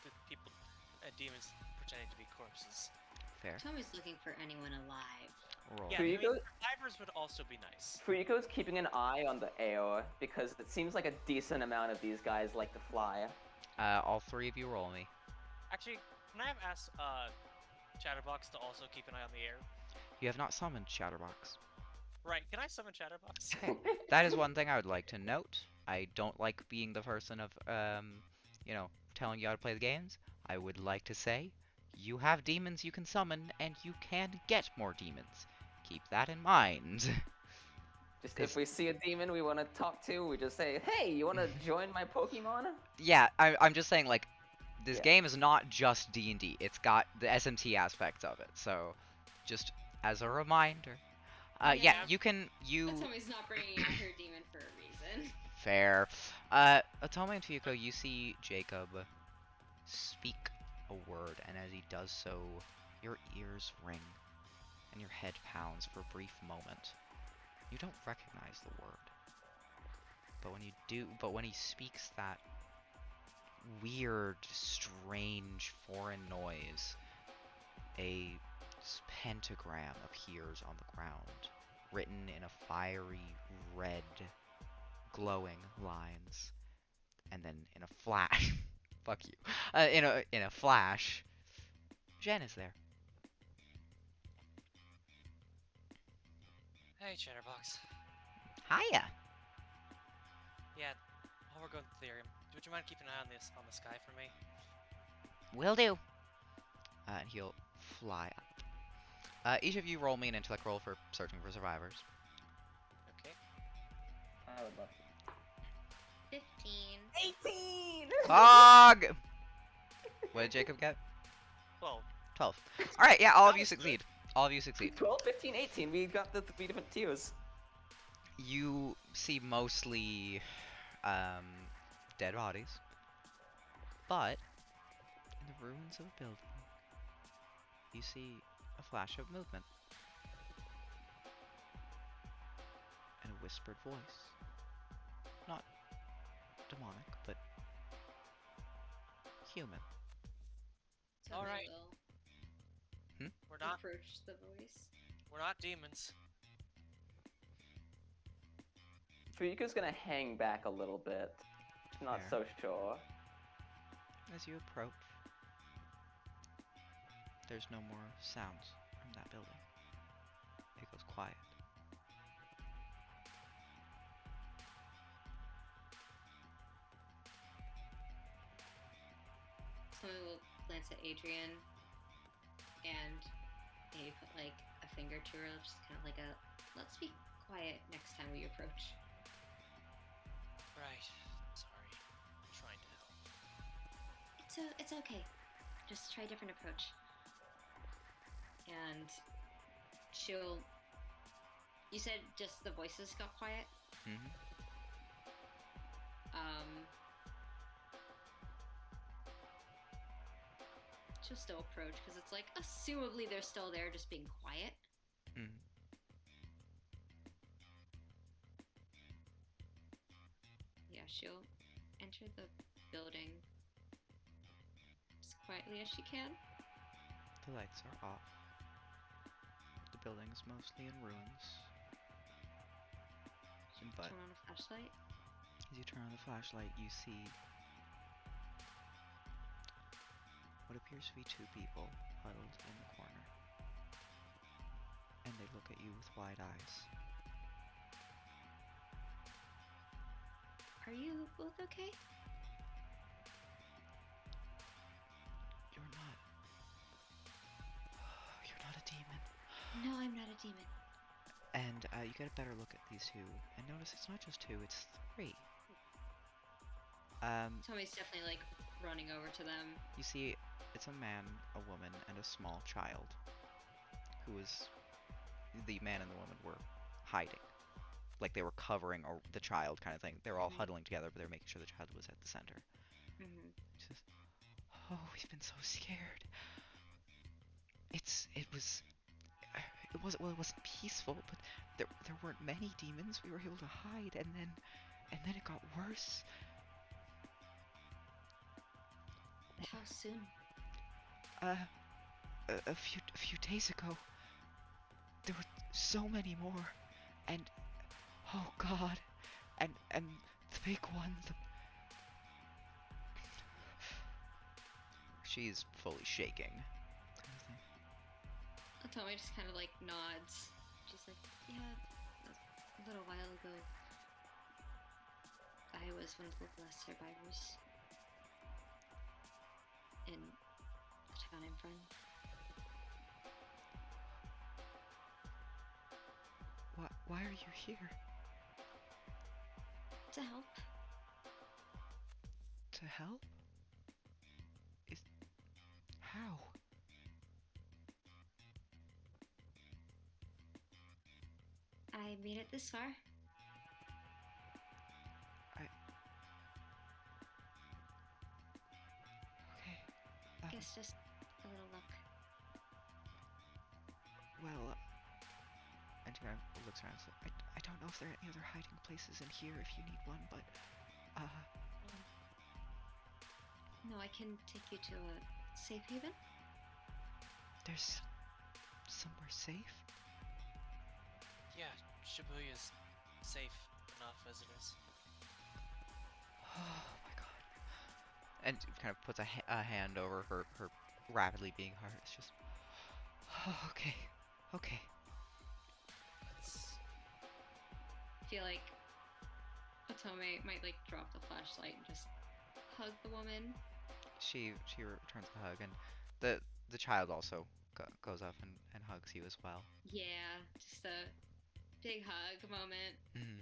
the people, demons pretending to be corpses. Fair. Tommy's looking for anyone alive. Roll. Yeah, I mean, Fuyuko- survivors would also be nice. Fuyuko's keeping an eye on the air because it seems like a decent amount of these guys like to fly. All 3 of you roll me. Actually, can I have asked Chatterbox to also keep an eye on the air? You have not summoned Chatterbox. Right, can I summon Chatterbox? Okay. That is one thing I would like to note. I don't like being the person of, telling you how to play the games. I would like to say, you have demons you can summon, and you can get more demons. Keep that in mind. Just if we see a demon we want to talk to, we just say, "Hey, you want to join my Pokemon?" Yeah, I'm just saying, like, this Yeah. game is not just D&D. It's got the SMT aspects of it. So, just as a reminder. Yeah, Yeah. you can... Tommy's not bringing out her demon for a reason. Fair. Atome and Fuyuko, you see Jacob speak a word, and as he does so, your ears ring, and your head pounds for a brief moment. You don't recognize the word. But when he speaks that weird, strange, foreign noise, a pentagram appears on the ground, written in a fiery red, glowing lines, and then in a flash, fuck you, in a flash, Jen is there. Hey, Chatterbox. Hiya. Yeah, while we're going through the area, would you mind keeping an eye on the sky for me? Will do. And he'll fly up. Each of you roll me an intellect roll for searching for survivors. Okay. I would love 15. 18! Fog! What did Jacob get? 12. 12. Alright, yeah, all of That you was good. succeed. All of you succeed. 12, 15, 18. We got the 3 different tiers. You see mostly dead bodies, but in the ruins of a building, you see a flash of movement and a whispered voice. Not demonic, but human. Tommy Alright. will We're not approach the voice. demons. Fuyuko's gonna hang back a little bit. Not Fair. so sure. As you approach, there's no more sounds from that building. It goes quiet. Tommy will glance at Adrian and maybe put like a finger to her lips, kind of like a let's be quiet next time we approach. Right. Sorry. I'm trying to help. It's okay. Just try a different approach. And she'll. You said just the voices got quiet? Mm-hmm. She'll still approach because it's like, assumably they're still there, just being quiet. Mm-hmm. Yeah, she'll enter the building as quietly as she can. The lights are off. The building is mostly in ruins. But Turn on a flashlight. as you turn on the flashlight, you see what appears to be two people huddled in the corner. And they look at you with wide eyes. Are you both okay? You're not... You're not a demon. No, I'm not a demon. And you get a better look at these two, and notice it's not just two, it's three. Tommy's definitely like running over to them. You see, it's a man, a woman, and a small child. Who was... The man and the woman were hiding. Like they were covering the child kind of thing. They were all huddling together, but they were making sure the child was at the center. Mm-hmm. Just, oh, we've been so scared. It wasn't peaceful, but there weren't many demons. We were able to hide, and then it got worse. How soon? A few days ago, there were so many more, and oh God, and the big one, she's fully shaking. Tommy just kind of like nods. She's like, yeah, a little while ago, I was one of the last survivors in the town I'm from. Why are you here? To help. To help? How? I made it this far. Okay. Guess just a little luck. Well, and she kind of looks around and says, I don't know if there are any other hiding places in here if you need one, but, No, I can take you to a safe haven. There's somewhere safe? Yeah, Shibuya's safe enough as it is. Oh my God. And kind of puts a hand over her rapidly beating heart. It's just, oh, okay. I feel like Otome might like drop the flashlight and just hug the woman. She returns the hug, and the child also goes up and hugs you as well. Yeah, just a big hug moment. Mm-hmm.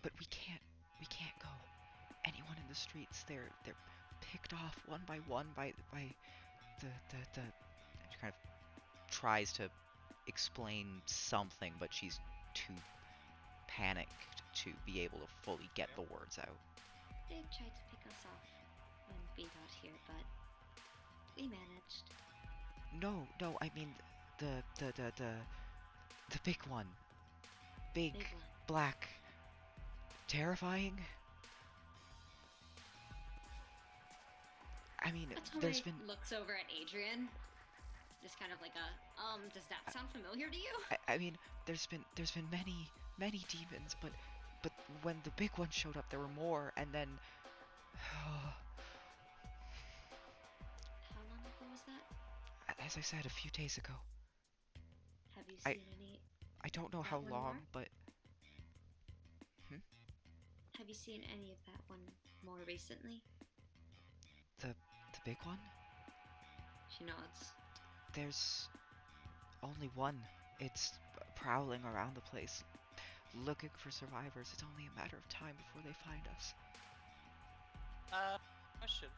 But we can't go. Anyone in the streets, they're picked off one by one by the and she kind of tries to explain something, but she's too panicked to be able to fully get the words out. They tried to pick us off when we got here, but we managed. No, I mean the big one. Big, Big one. black, terrifying. I mean, Otome there's been looks over at Adrian, just kind of like a, does that sound familiar to you? I mean, there's been many demons, but when the big one showed up, there were more, and then How long ago was that? as I said, a few days ago. Have you seen any? I don't know That how one long, more? but Have you seen any of that one more recently? big one? She nods. There's only one. It's prowling around the place, looking for survivors. It's only a matter of time before they find us. Question.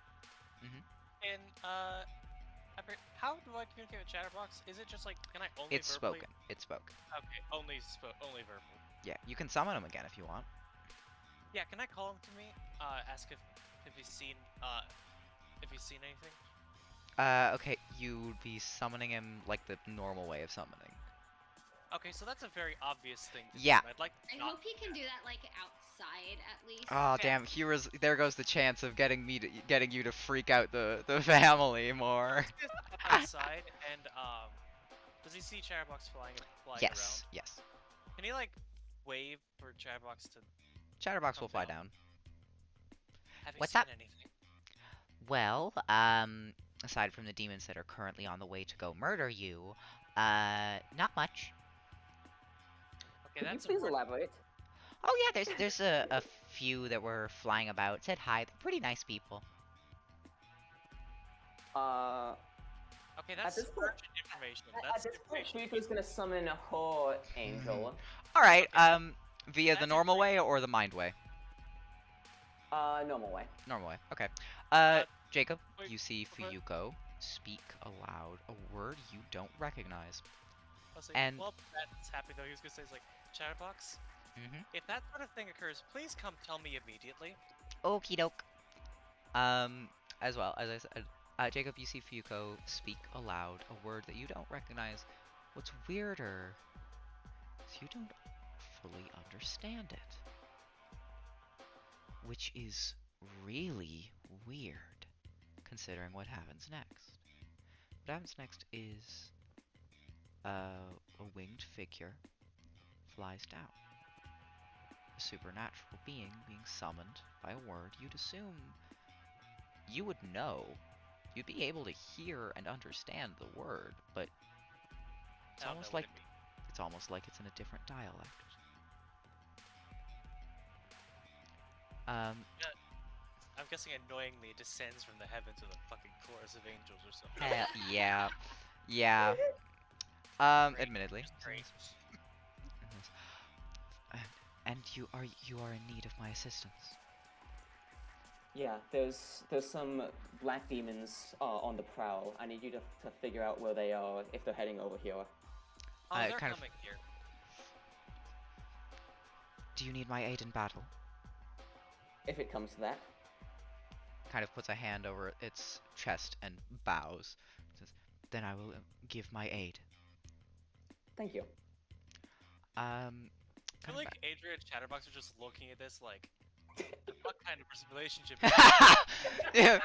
Mhm. And, how do I communicate with Chatterbox? Is it just like, can I only It's verbally? spoken. It's spoken. Okay, only verbal. Yeah, you can summon him again if you want. Yeah, can I call him to me? Ask if he's seen anything. Okay, you would be summoning him like the normal way of summoning. Okay, so that's a very obvious thing to Yeah. do. I'd like to I not hope he can do that like outside at least. Oh Okay. damn! There goes the chance of getting you to freak out the family more. Step outside and does he see Chatterbox flying Yes, around? yes. Can he like wave for Chatterbox to Chatterbox come will fly down? down. Have you What's seen up? anything? Well, aside from the demons that are currently on the way to go murder you, not much. Okay, Could you that's please important. elaborate? Oh yeah, there's a few that were flying about. Said hi. They're pretty nice people. Okay, that's this point- urgent information. At That's this point, information. Shrieker's gonna summon her angel. All right. Okay. Via the That's normal way or the mind way? Normal way. Normal way. Okay. Jacob, wait, you see what? Fuyuko speak aloud a word you don't recognize. I'll say, And- well, that's happy though. He was gonna say, like, Chatterbox, Mm-hmm. if that sort of thing occurs, please come tell me immediately. Okie doke. As well as I said, Jacob, you see Fuyuko speak aloud a word that you don't recognize. What's weirder is you don't fully understand it, which is really weird, considering what happens next. What happens next is a winged figure flies down. A supernatural being summoned by a word you'd assume you would know. You'd be able to hear and understand the word, but it's I don't almost know what like it means. it's almost like it's in a different dialect. I'm guessing annoyingly it descends from the heavens with a fucking chorus of angels or something. Yeah, yeah. Great. Admittedly. Just great. And you are in need of my assistance. Yeah, there's some black demons on the prowl. I need you to figure out where they are if they're heading over here. Oh, they're kind of- coming here. Do you need my aid in battle? If it comes to that. Kind of puts a hand over its chest and bows. Says, then I will give my aid. Thank you. I feel Coming like Adria and Chatterbox are just looking at this like, what kind of relationship is back. Yeah,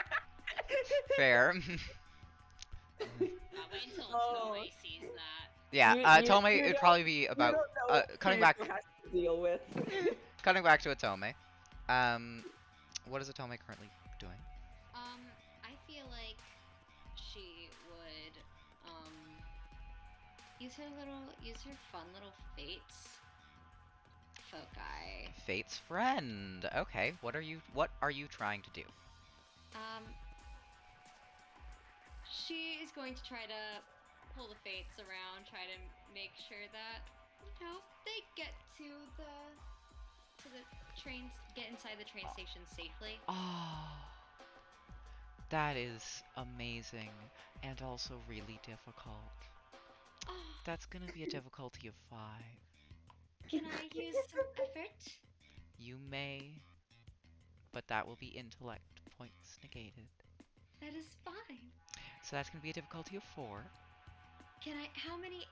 fair. Wait until Oh. Tomei sees that. Yeah, You Tome, don't- it'd probably be about You don't know what cutting Shrieker back has to deal with. cutting back to Atome. What is Atome currently doing? I feel like she would use her fun little fates foci. Fate's friend. Okay, what are you trying to do? She is going to try to pull the fates around, try to make sure that they get to the trains, get inside the train station safely. Oh, that is amazing and also really difficult. Oh, That's gonna be a difficulty of 5. can I use some effort? You may, but that will be intellect points negated. That is fine. So that's gonna be a difficulty of 4. Can I? How many?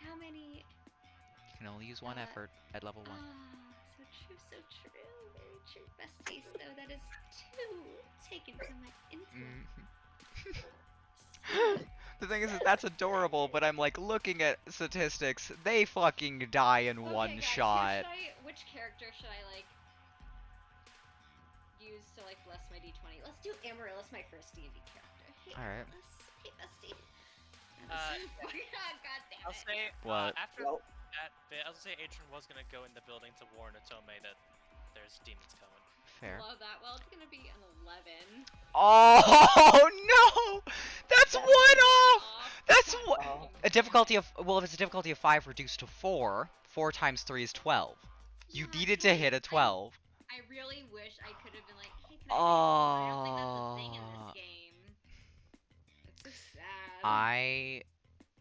You can only use 1 effort at level 1. So true, so true. Very true. Besties, though, that is 2 taken from my intellect. The thing is that's adorable, but I'm like looking at statistics. They fucking die in Okay, one guys, shot. which character should I use to bless my d20? Let's do Amaryllis, my first D&D character. Hey, Alright. Amaryllis. Hey, bestie. Uh, God damn I'll it. say What? after Well- that bit, I'll say Adrian was gonna go in the building to warn Atome that there's demons coming. Fair. Love that. Well, it's gonna be an 11. Oh no! That's one off. That's God what. fucking A difficulty damn of, well, if it's a difficulty of 5 reduced to 4, 4 times 3 is 12. You Yeah, needed see, to hit a 12. I really wish I could have been like, hey, can I Oh. I don't think that's a thing in this game. It's so sad. I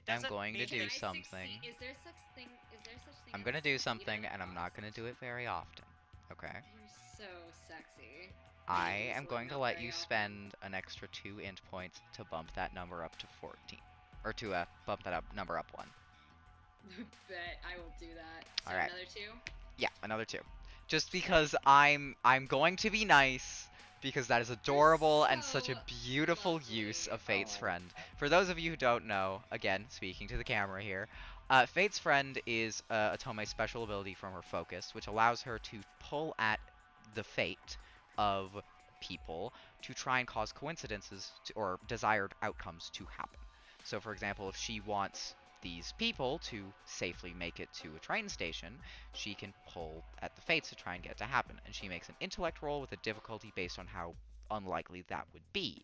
am Doesn't going to mean Can do I something. succeed? Is there such thing? Is there such thing? I'm as gonna a do succeed something, on and I'm not gonna cost? do it very often. Okay? You're so sexy. I Use am the going word to not let very you often. spend an extra 2 int points to bump that number up to 14. Or to bump that number up 1. Bet I will do that. So Alright. another 2. Yeah, another 2. Just because I'm going to be nice, because that is adorable and such a so beautiful use lovely. of Fate's Aw. Friend. For those of you who don't know, again, speaking to the camera here, Fate's Friend is Atome's special ability from her focus, which allows her to pull at the fate of people to try and cause coincidences or desired outcomes to happen. So, for example, if she wants these people to safely make it to a train station, she can pull at the fates to try and get it to happen. And she makes an intellect roll with a difficulty based on how unlikely that would be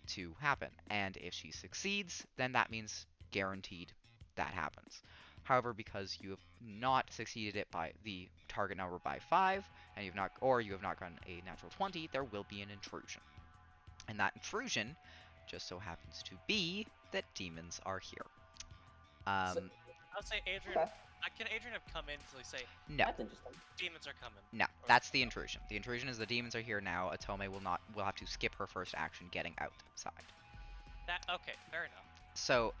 to happen. And if she succeeds, then that means guaranteed that happens. However, because you have not succeeded it by the target number by 5, and you have not gotten a natural 20, there will be an intrusion. And that intrusion just so happens to be that demons are here. I'll say Adrian. Okay. Can Adrian have come in to say No, That's interesting. demons are coming? no, that's the intrusion. The intrusion is the demons are here now. Atome will have to skip her first action getting outside. That okay? Fair enough. So,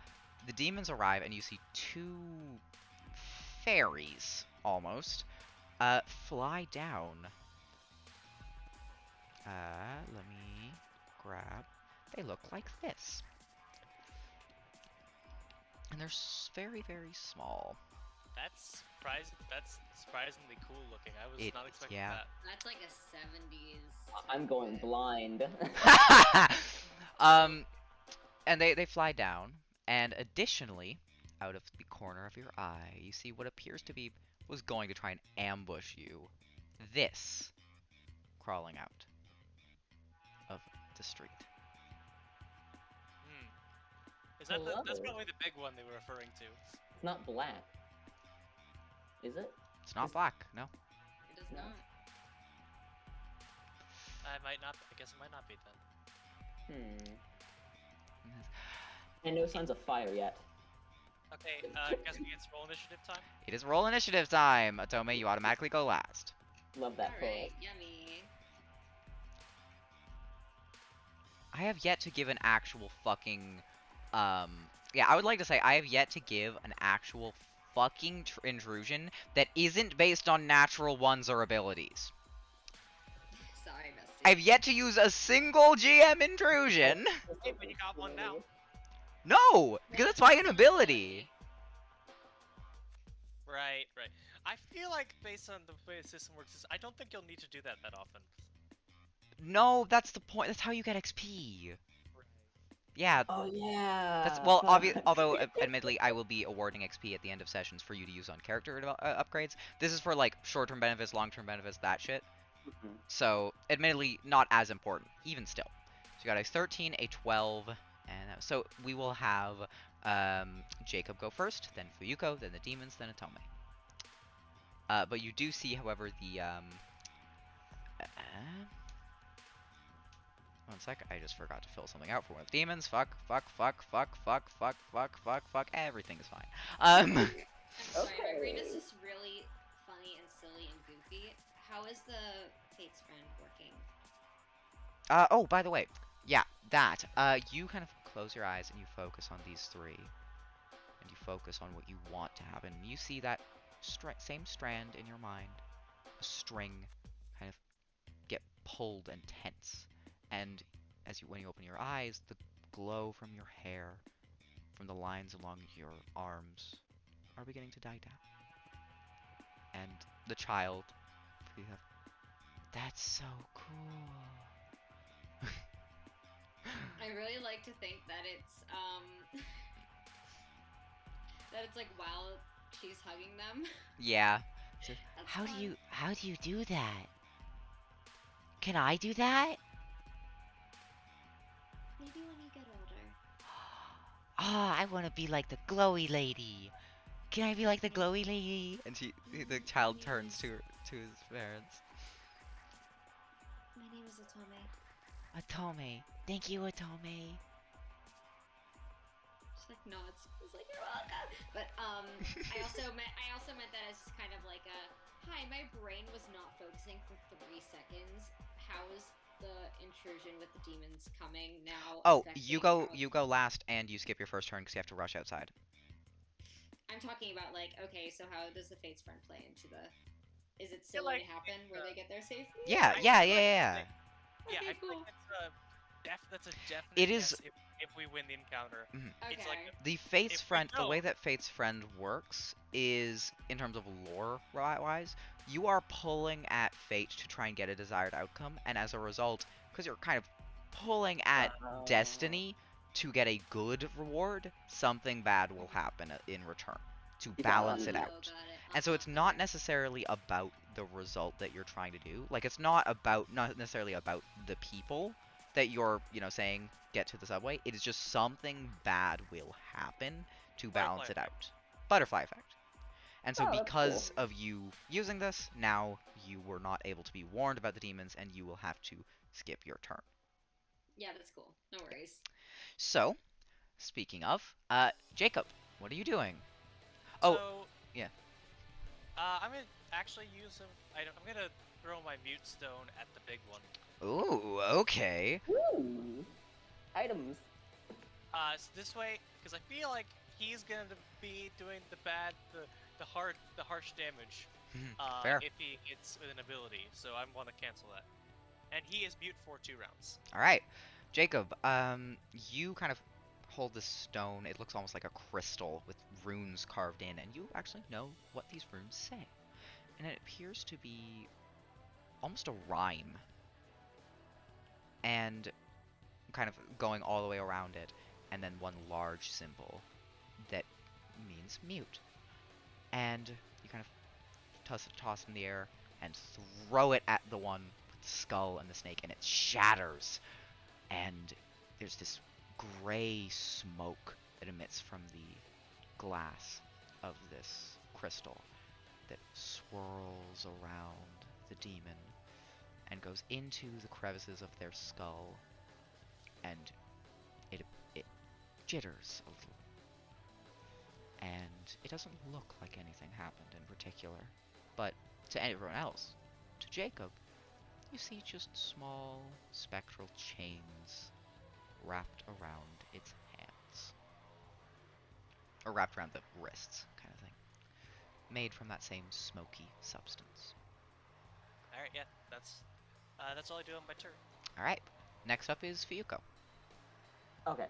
the demons arrive, and you see 2 fairies, almost, fly down. Let me grab. They look like this. And they're very, very small. That's surprisingly cool looking. I was not expecting yeah. that. That's like a 70s. I'm going bit. blind. And they fly down, and additionally, out of the corner of your eye, you see what appears to be was going to try and ambush you. This crawling out of the street. Is that that's Hello. probably the big one they were referring to? It's not black. Is it? It's not black, no. It does No. not. I guess it might not be then. And no signs of fire yet. Okay, guessing it's roll initiative time. It is roll initiative time. Atome, you automatically go last. Love that for Alright, us. yummy. I have yet to give an actual fucking, yeah, I would like to say I have yet to give an actual fucking intrusion that isn't based on natural ones or abilities. Sorry, bestie. I've yet to use a single GM intrusion. Hey, but you got one now. No, because that's my inability. Right. I feel like based on the way the system works, I don't think you'll need to do that often. No, that's the point. That's how you get XP. Yeah. Oh yeah. That's well, although admittedly, I will be awarding XP at the end of sessions for you to use on character upgrades. This is for like short-term benefits, long-term benefits, that shit. Mhm. So, admittedly, not as important, even still. So you got a 13, a 12, and so we will have Jacob go first, then Fuyuko, then the demons, then Atome. But you do see, however, the one sec, I just forgot to fill something out for one of the demons. Fuck, everything is fine. I'm sorry, Okay. my brain is just really funny and silly and goofy. How is the Fate's Friend working? Oh, by the way, yeah, that. You kind of close your eyes and you focus on these 3. And you focus on what you want to happen. You see that same strand in your mind, a string, kind of get pulled and tense. And when you open your eyes, the glow from your hair, from the lines along your arms, are beginning to die down. And the child, that's so cool. I really like to think that it's that it's like while she's hugging them. Yeah. That's How fun. do you do that? Can I do that? Maybe when you get older. Ah, I want to be like the glowy lady. Can I be like the glowy lady? And the child turns to his parents. My name is Otome. Atome. Thank you, Atome. She like nods. It's like you're welcome. But I also meant that as kind of like a hi. My brain was not focusing for 3 seconds. How is the intrusion with the demons coming now? Oh, affecting how- you go last, and you skip your first turn because you have to rush outside. I'm talking about like okay. So how does the Fates friend play into the? Is it feel still going like to happen where they get there safely? Yeah, I yeah, feel yeah, like yeah. Yeah, Okay, I feel cool. like that's a definite It is- yes if we win the encounter. Mhm. It's like Okay. The Fates If we friend, the way don't- that Fates friend works is in terms of lore wise, you are pulling at fate to try and get a desired outcome, and as a result, because you're kind of pulling at destiny to get a good reward, something bad will happen in return to balance it Oh, out. got it. And so it's Uh-huh, not okay. necessarily about the result that you're trying to do. Like it's not necessarily about the people that you're, saying get to the subway. It is just something bad will happen to balance Butterfly it out. Butterfly effect. And so Oh, that's because cool. of you using this, now you were not able to be warned about the demons and you will have to skip your turn. Yeah, that's cool. No worries. So, speaking of, Jacob, what are you doing? Oh, So yeah. I'm gonna actually use I'm gonna throw my mute stone at the big one. Ooh, okay. Ooh. Items. So this way, because I feel like he's gonna be doing the harsh damage. Fair. If he hits with an ability, so I want to cancel that. And he is mute for 2 rounds. All right, Jacob. You kind of hold this stone. It looks almost like a crystal with runes carved in, and you actually know what these runes say. And it appears to be almost a rhyme. And kind of going all the way around it, and then one large symbol that means mute. And you kind of toss it in the air and throw it at the one with the skull and the snake, and it shatters. And there's this gray smoke that emits from the glass of this crystal that swirls around the demon and goes into the crevices of their skull, and it jitters a little. And it doesn't look like anything happened in particular, but to everyone else, to Jacob, you see just small spectral chains wrapped around its hands. Or wrapped around the wrists, kind of thing. Made from that same smoky substance. All right, yeah, that's all I do on my turn. Alright, next up is Fuyuko. Okay.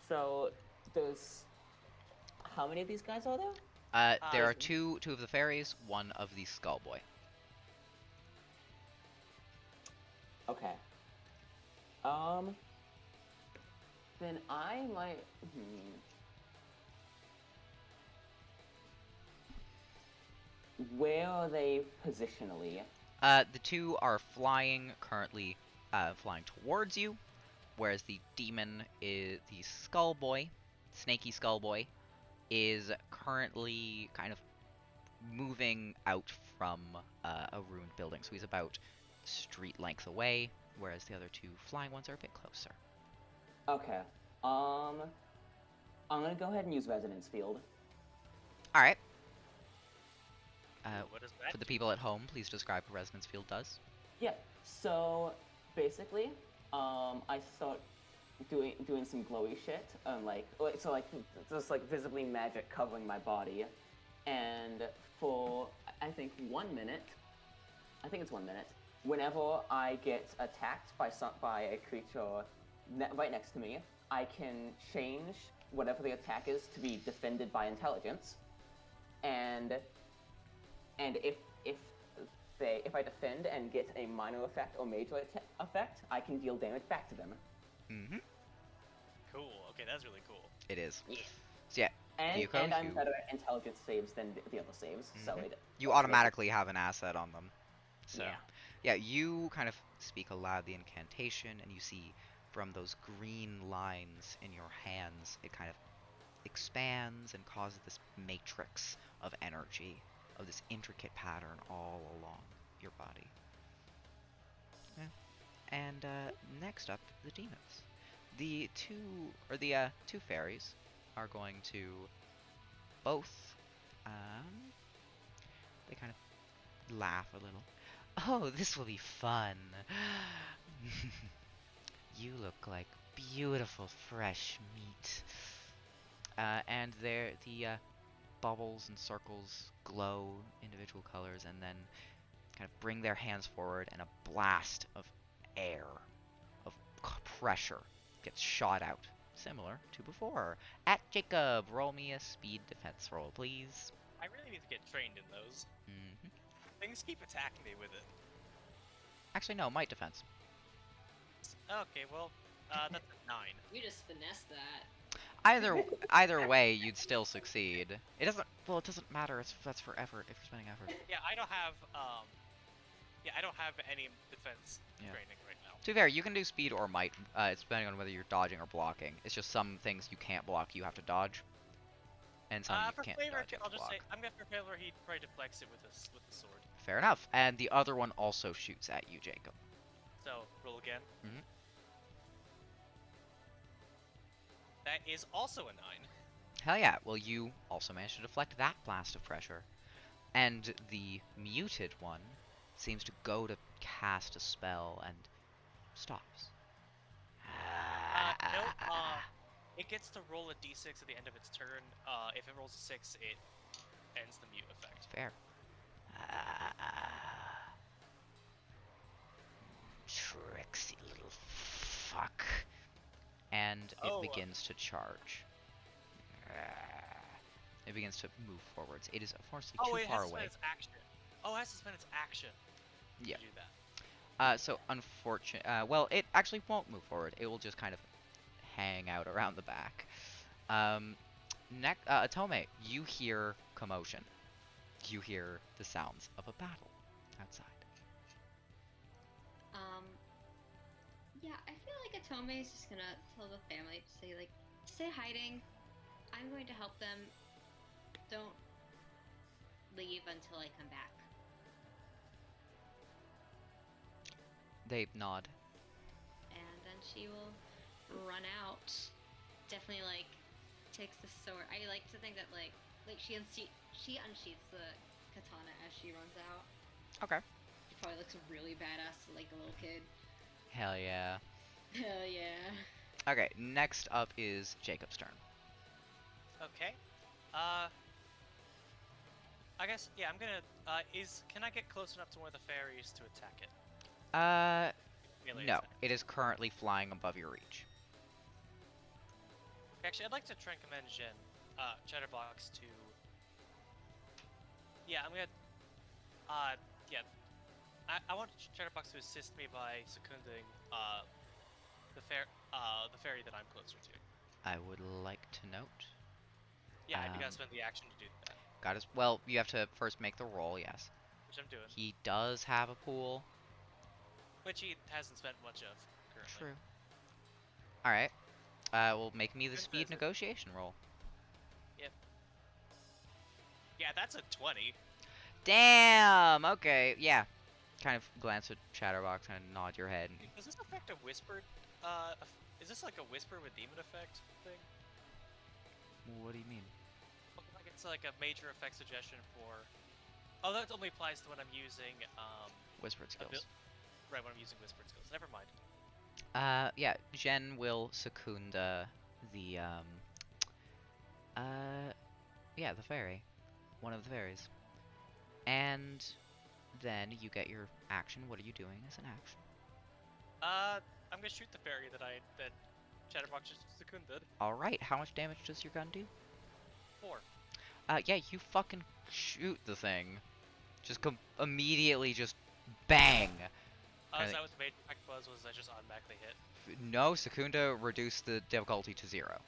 So there's how many of these guys are there? There are two of the fairies, one of the skull boy. Okay. Then I might. Where are they positionally? The two are flying currently, flying towards you, whereas the demon is the skull boy, snaky skull boy, is currently kind of moving out from a ruined building. So he's about street length away, whereas the other two flying ones are a bit closer. Okay. I'm gonna go ahead and use Resonance Field. All right. What is that? For the people at home, please describe what Resonance Field does. Yeah. So basically, I start doing some glowy shit. Just like visibly magic covering my body, and for I think 1 minute. I think it's 1 minute. Whenever I get attacked by a creature right next to me, I can change whatever the attack is to be defended by intelligence, and if I defend and get a minor effect or major effect, I can deal damage back to them. Mm-hmm. Cool. Okay, that's really cool. It is. Yeah. So yeah, Fuyuko, And I'm better at intelligence saves than the other saves, so Mhm. it you also makes it- automatically have an asset on them. So Yeah. Yeah, you kind of speak aloud the incantation, and you see from those green lines in your hands, it kind of expands and causes this matrix of energy, of this intricate pattern all along your body. Yeah. And next up, the demons. The two fairies are going to both, they kind of laugh a little. Oh, this will be fun. You look like beautiful fresh meat. And the bubbles and circles glow individual colors, and then kind of bring their hands forward, and a blast of air, of pressure, gets shot out, similar to before. At Jacob, roll me a speed defense roll, please. I really need to get trained in those. Hmm. Things keep attacking me with it. Actually, no, might defense. Okay, well, that's a 9. You just finessed that. Either way, you'd still succeed. It doesn't. Well, it doesn't matter. That's for effort. If you're spending effort. Yeah, I don't have any defense Yeah. training right now. To be fair, you can do speed or might. It's depending on whether you're dodging or blocking. It's just some things you can't block, you have to dodge, and some you For can't flavor, dodge, you have I'll to just block. say I'm gonna for flavor. He'd probably deflects it with the sword. Fair enough. And the other one also shoots at you, Jacob. So roll again. Mhm. That is also a 9. Hell yeah. Well, you also managed to deflect that blast of pressure. And the muted one seems to go to cast a spell and stops. No. It gets to roll a d6 at the end of its turn. If it rolls a 6, it ends the mute effect. Fair. Tricksy little fuck. And it begins to charge. It begins to move forwards. It is unfortunately too far away. Its action. Oh, it has to spend its action. Yeah. To do that. So unfortunate. Well, it actually won't move forward. It will just kind of hang out around the back. Atome, you hear commotion. You hear the sounds of a battle outside. Yeah, I feel like Atome is just gonna tell the family to say, like, stay hiding. I'm going to help them. Don't leave until I come back. They nod. And then she will run out. Definitely, like, takes the sword. I like to think that, like she unsheaths the katana as she runs out. Okay. She probably looks really badass, like a little kid. Hell yeah. Hell yeah. Okay, next up is Jacob's turn. Okay. I guess I'm gonna. Can I get close enough to one of the fairies to attack it? Melee No. attack. It is currently flying above your reach. Actually, I'd like to try and commend Chatterbox to. Yeah, I'm gonna. I want Chatterbox to assist me by secunding the fairy that I'm closer to. I would like to note. Yeah, I gotta spend the action to do that, Well, you have to first make the roll, yes. which I'm doing. He does have a pool. Which he hasn't spent much of currently. True. Alright. Well, make me the Good speed visit. negotiation roll. Yeah, that's a 20. Damn! Okay, yeah. Kind of glance at Chatterbox, kind of nod your head. Does this affect a whispered? Is this like a whisper with demon effect thing? What do you mean? Like it's like a major effect suggestion for. Oh, that only applies to when I'm using Whispered skills. Right, when I'm using whispered skills. Never mind. Yeah, Jen will secunda the, the fairy. One of the fairies. And then you get your action. What are you doing as an action? I'm gonna shoot the fairy that Chatterbox just secunded. Alright, how much damage does your gun do? 4. Yeah, you fucking shoot the thing. Just immediately just bang! Is that what the major effect was? Was I just automatically hit? No, Secunda reduced the difficulty to 0.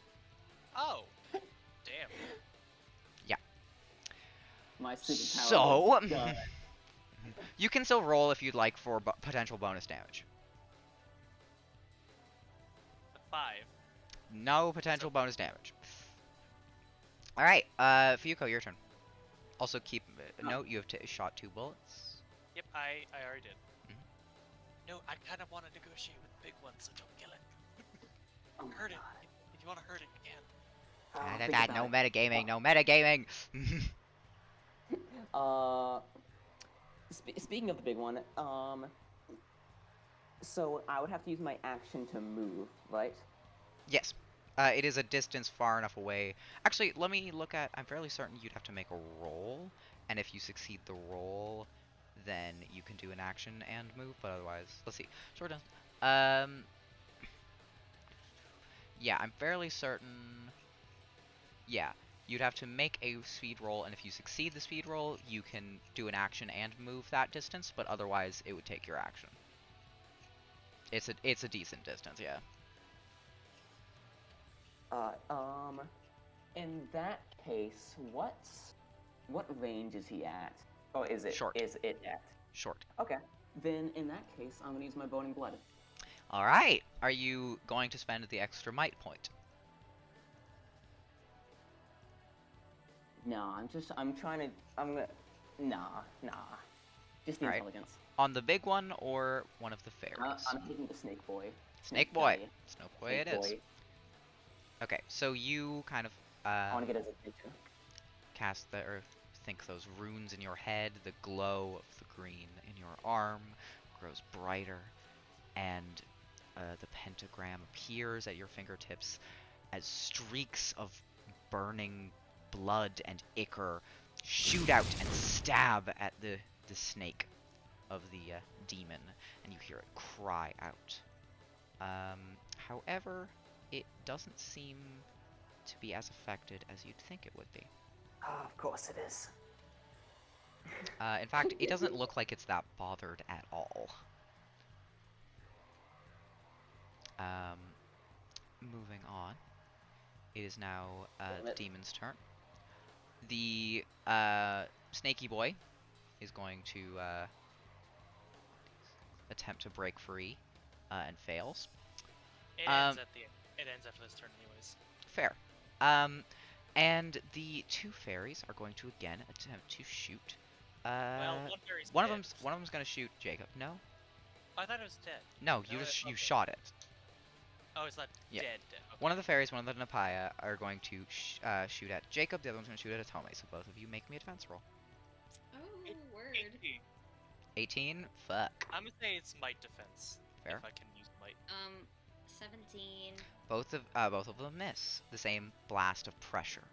Oh! Damn. My superpower. So, was done. You can still roll if you'd like for potential bonus damage. A 5. No potential bonus damage. All right, Fuyuko, your turn. Also keep note you have shot 2 bullets. Yep, I already did. Mhm. No, I kind of want to negotiate with the big one, so don't kill it. Oh my Hurt it. God. If you want to hurt it, you can. I'll Da, think da, about no it. metagaming, no metagaming. Uh, speaking of the big one, so I would have to use my action to move, right? Yes. It is a distance far enough away. Actually, let me look at... I'm fairly certain you'd have to make a roll, and if you succeed the roll, then you can do an action and move, but otherwise... Let's see. Sort of. Yeah, I'm fairly certain... Yeah, you'd have to make a speed roll, and if you succeed the speed roll, you can do an action and move that distance, but otherwise it would take your action. It's a decent distance, yeah. In that case, what range is he at? Oh, is it Short. at? Short. Okay. Then in that case, I'm gonna use my boning blood. Alright, are you going to spend the extra might point? No, I'm gonna, nah. Just the Alright. intelligence. On the big one or one of the fairies? I'm taking the snake boy. Snake boy. Daddy. Snake boy Snake it is. boy. Okay, so you kind of I wanna get his attention. cast the earth, think those runes in your head, the glow of the green in your arm grows brighter, and the pentagram appears at your fingertips as streaks of burning blood and ichor shoot out and stab at the snake of the demon, and you hear it cry out. However, it doesn't seem to be as affected as you'd think it would be. Oh, of course it is. In fact, it doesn't look like it's that bothered at all. Moving on. It is now the demon's turn. The snaky boy is going to attempt to break free and fails. It ends after this turn, anyways. Fair. And the 2 fairies are going to again attempt to shoot. Well, one fairy's one dead. of them's going to shoot Jacob. No, I thought it was dead. no, No, you okay. shot it. Oh, it's not Yeah. dead. Okay. One of the fairies, one of the Napaya, are going to shoot at Jacob. The other one's going to shoot at Atome. So both of you make me a defense roll. Oh, word. 18. 18. Fuck. I'm gonna say it's might defense. Fair. If I can use might. 17. Both of them miss the same blast of pressure.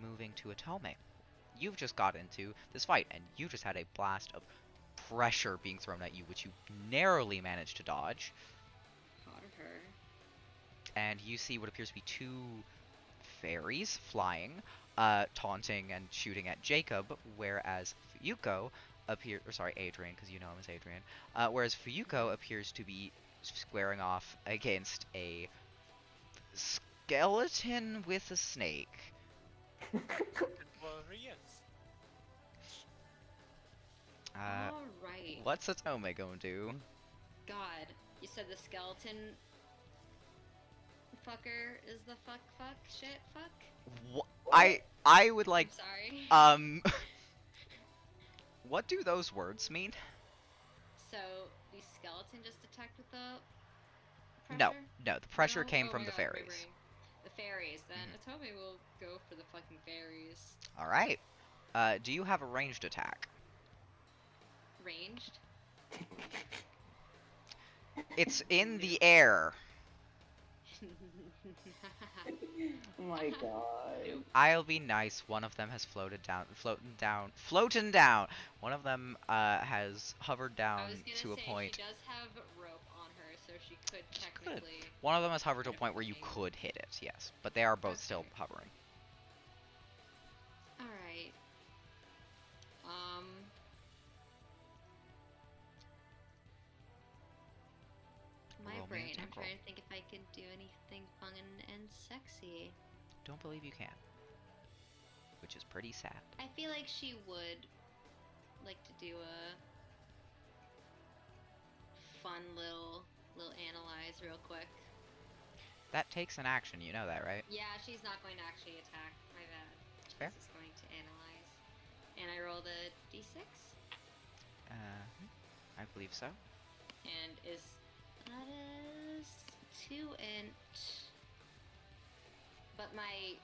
Moving to Atome. You've just got into this fight, and you just had a blast of pressure being thrown at you, which you narrowly managed to dodge. Caught her. And you see what appears to be 2 fairies flying, taunting and shooting at Jacob, whereas Fuyuko Adrian, because you know him as Adrian. Whereas Fuyuko appears to be squaring off against a skeleton with a snake. Well, yes. Alright. What's Atome going to do? God, you said the skeleton fucker is the fuck shit fuck? I would like I'm sorry. what do those words mean? So the skeleton just attacked with the No, pressure? no, the pressure No? came Oh from my the God, fairies. right. The fairies. Then Atome will go for the fucking fairies. All right. Do you have a ranged attack? Ranged? It's in the air. Oh my god. I'll be nice. One of them has floating down. One of them has hovered I down was gonna to a say point. she does have rope on her, so she could She could. technically. One of them has hovered to a point where you Okay. could hit it. Yes, but they are both still Okay. hovering. All right. My Roll me an brain. I'm attack roll. trying to think if I could do anything fun and sexy. Don't believe you can. Which is pretty sad. I feel like she would like to do a fun little analyze real quick. That takes an action, you know that, right? Yeah, she's not going to actually attack. My bad. Fair. She's just going to analyze. And I rolled a d6. I believe so. And that is 2 int. But my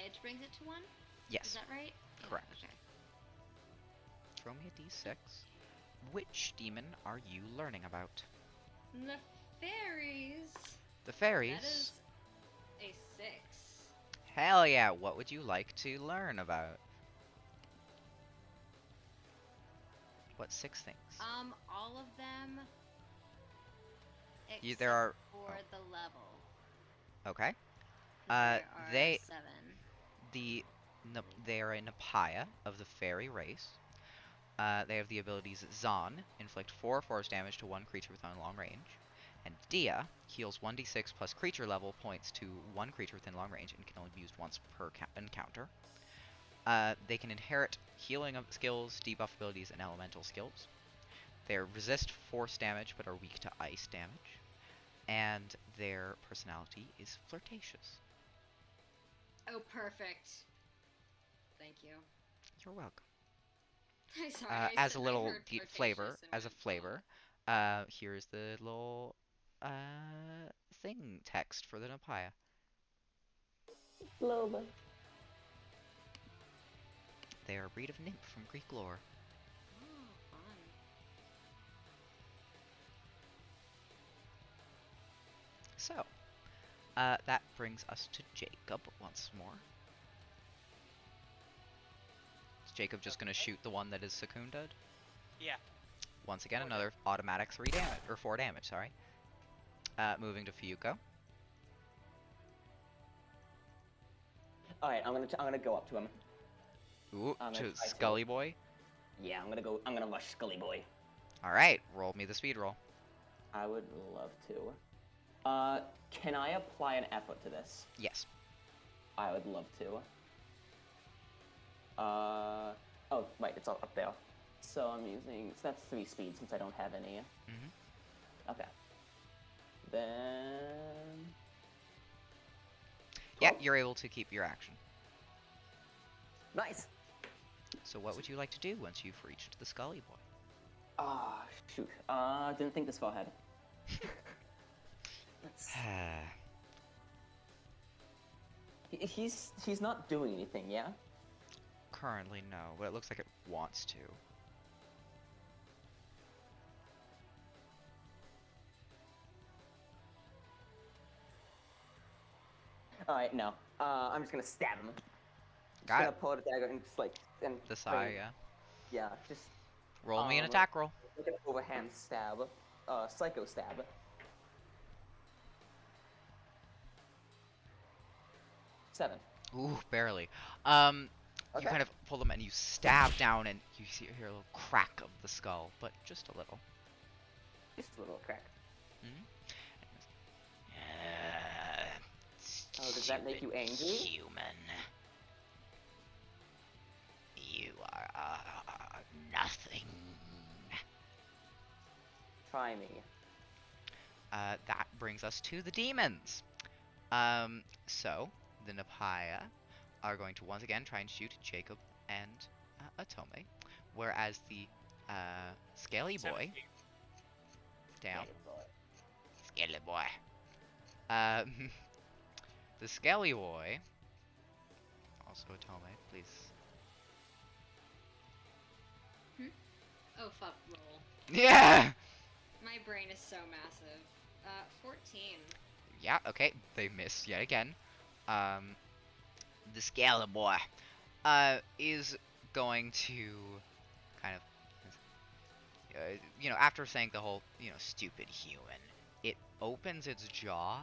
edge brings it to 1? Yes. Is that right? Correct. Okay. Throw me a d6. Which demon are you learning about? The fairies. The fairies? That is a 6. Hell yeah, what would you like to learn about? What 6 things? All of them. There Except are- for the level. Okay. 'Cause there are they- 7. They are a Napaya of the fairy race. They have the abilities Zon, inflict 4 force damage to one creature within long range, and Dia heals 1d6 plus creature level points to one creature within long range and can only be used once per encounter. They can inherit healing skills, debuff abilities, and elemental skills. They resist force damage but are weak to ice damage, and their personality is flirtatious. Oh, perfect. Thank you. You're welcome. I'm sorry. As a little heard flavor, flirtatious and went, here's the little thing text for the Napaya. Lola. They are a breed of nymph from Greek lore. Oh, fun. So, that brings us to Jacob once more. Is Jacob just gonna shoot the one that is secunded? Yeah. Once again, 4 another automatic 3 damage, or 4 damage, sorry. Moving to Fuyuko. All right, I'm gonna go up to him. Ooh, I'm to gonna try to- Scully Boy. Yeah, I'm gonna rush Scully Boy. Alright, roll me the speed roll. I would love to. Can I apply an effort to this? Yes. I would love to. Oh, right, it's all up there. So I'm using, so that's 3 speed since I don't have any. Mm-hmm. Okay. Then... Yeah, 12? you're able to keep your action. Nice! So what would you like to do once you've reached the Scully Boy? Ah, shoot. Didn't think this far ahead. Let's... He's not doing anything, yeah? Currently, no, but it looks like it wants to. Alright, no. I'm just gonna stab him. Just Got gonna it. pull out a dagger and just like... And The side, yeah. Yeah, just Roll me an Um, attack roll. like an overhand stab. Psycho stab. Seven. Ooh, barely. You Okay. kind of pull them and you stab down and you hear a little crack of the skull, but just a little. Just a little crack. Mm-hmm. Oh, does that make you angry? Human. You are nothing. Try me. That brings us to the demons. So, the Napaya are going to once again try and shoot Jacob and Atome, whereas the Scaly Boy, 17. down, Scaly Boy, the Scaly Boy, also Atome, please. Oh, fuck, roll. Yeah! My brain is so massive. 14. Yeah, okay, they miss yet again. The Scaly Boy, is going to kind of, after saying the whole, stupid human, it opens its jaw,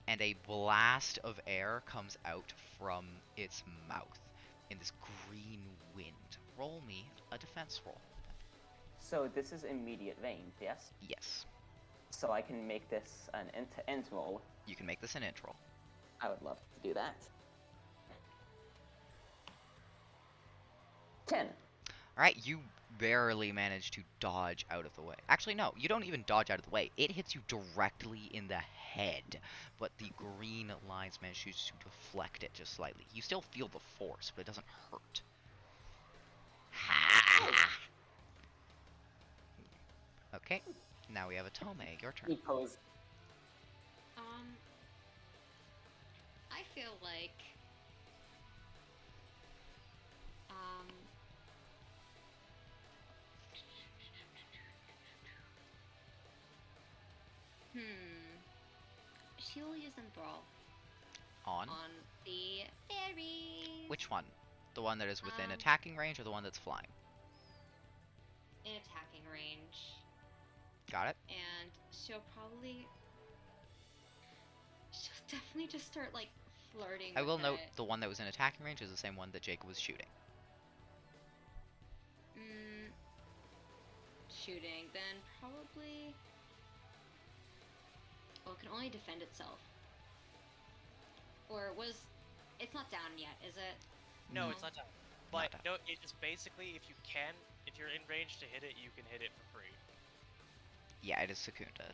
and a blast of air comes out from its mouth in this green wind. Roll me a defense roll. So this is immediate range, yes? Yes, So I can make this an int roll. you can make this an int roll. I would love to do that. 10. Alright, you barely manage to dodge out of the way. Actually, no, you don't even dodge out of the way. It hits you directly in the head, but the green lines manage to deflect it just slightly. You still feel the force, but it doesn't hurt. Ha! Okay, now we have a Tome. Your turn. He pose. I feel like she will use Enthrall On? on the fairies. Which one? The one that is within Um, attacking range or the one that's flying? In attacking range. Got it? And she'll definitely just start like flirting I with will note it. the one that was in attacking range is the same one that Jacob was shooting. Shooting, then probably. Well, it can only defend itself. Or it's not down yet, is it? No, No. it's not down. But down. no, it just basically, if you're in range to hit it, you can hit it for free. Yeah, it is Secunded.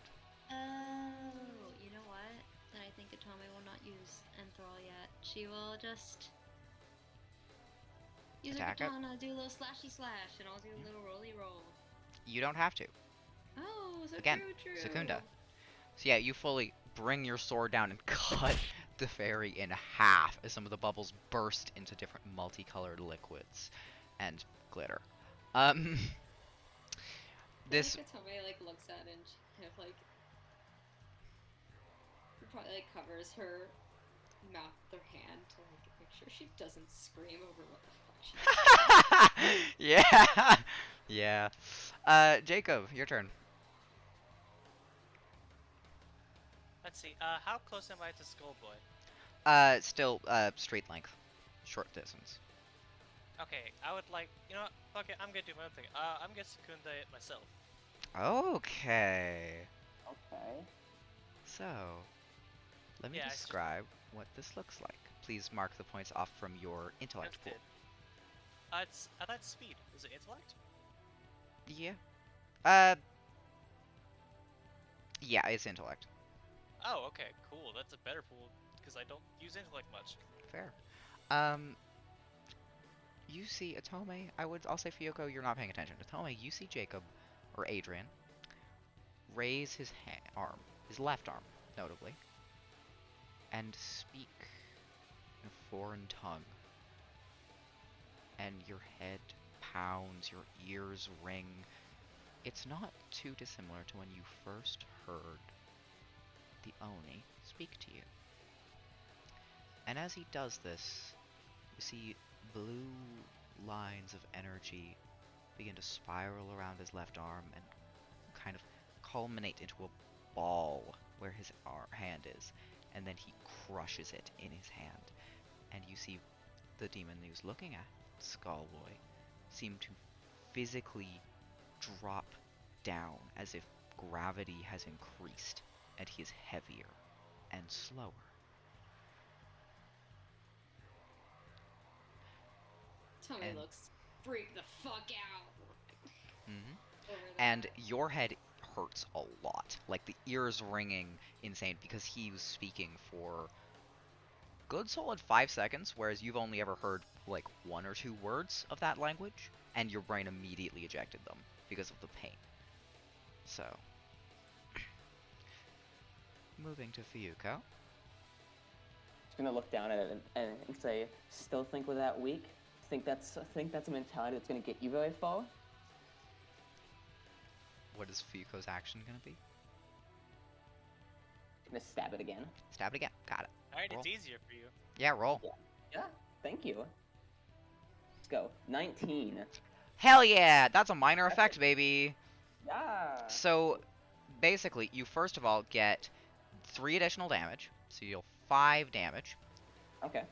Oh, you know what? Then I think Atome will not use Enthrall yet. She will just use her Attack it? katana, do a little slashy slash, and I'll do a little rolly roll. You don't have to. Oh, so Again, true. Secunda. So yeah, you fully bring your sword down and cut the fairy in half as some of the bubbles burst into different multicolored liquids and glitter. This I think Atome like looks at it and kind of like probably like covers her mouth with her hand to like make sure she doesn't scream over what the fuck she's yeah. Yeah. Jacob, your turn. Let's see. How close am I to Skullboy? Still, straight length. Short distance. Okay, I would like. You know what? Fuck it. I'm gonna do my own thing. I'm gonna Secunda it myself. Okay. Okay. So, let me Yeah, describe what this looks like. Please mark the points off from your intellect pool. It's that's speed. Is it intellect? Yeah. Yeah, it's intellect. Oh, okay, cool. That's a better pool because I don't use intellect much. Fair. You see Atome. I'll say for Yoko, you're not paying attention. Atome, you see Jacob, or Adrian, raise his arm, his left arm, notably, and speak in a foreign tongue. And your head pounds, your ears ring. It's not too dissimilar to when you first heard the Oni speak to you. And as he does this, you see blue lines of energy begin to spiral around his left arm and kind of culminate into a ball where his hand is, and then he crushes it in his hand. And you see the demon he was looking at, Skullboy, seem to physically drop down as if gravity has increased and he is heavier and slower. Tommy looks freaked the fuck out. And your head hurts a lot. Like the ears ringing insane because he was speaking for good solid 5 seconds, whereas you've only ever heard like 1 or 2 words of that language, and your brain immediately ejected them because of the pain. So, moving to Fuyuko. Just gonna look down at it and say, "Still think we're that weak? Think that's a mentality that's gonna get you very far?" What is Fuyuko's action gonna be? Gonna stab it again. Stab it again. Got it. Alright, Roll. it's easier for you. Yeah, roll. Yeah. Thank you. Let's go. 19. Hell yeah! That's a minor effect, baby! Yeah. So, basically, you first of all get 3 additional damage, so you deal 5 damage, Okay.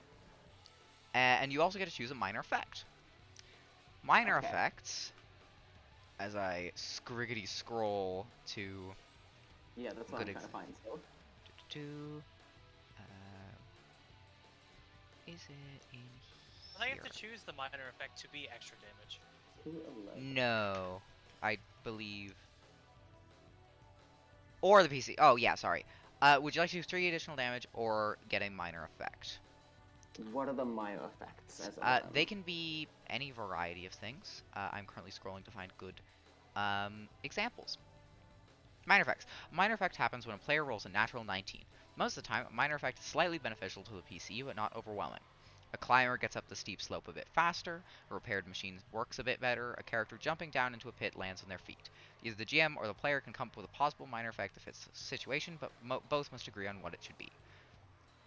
and you also get to choose a minor effect. Minor Okay. effects, as I scriggity scroll to Yeah, that's what Good I'm trying to find. So. do, is it in I here. have to choose the minor effect to be extra damage. 211. No, I believe. Or the PC. Oh yeah, sorry. Would you like to do 3 additional damage or get a minor effect? What are the minor effects as They can be any variety of things. I'm currently scrolling to find good examples. Minor effects. Minor effect happens when a player rolls a natural 19. Most of the time, a minor effect is slightly beneficial to the PC, but not overwhelming. A climber gets up the steep slope a bit faster, a repaired machine works a bit better, a character jumping down into a pit lands on their feet. Either the GM or the player can come up with a possible minor effect that fits the situation, but both must agree on what it should be.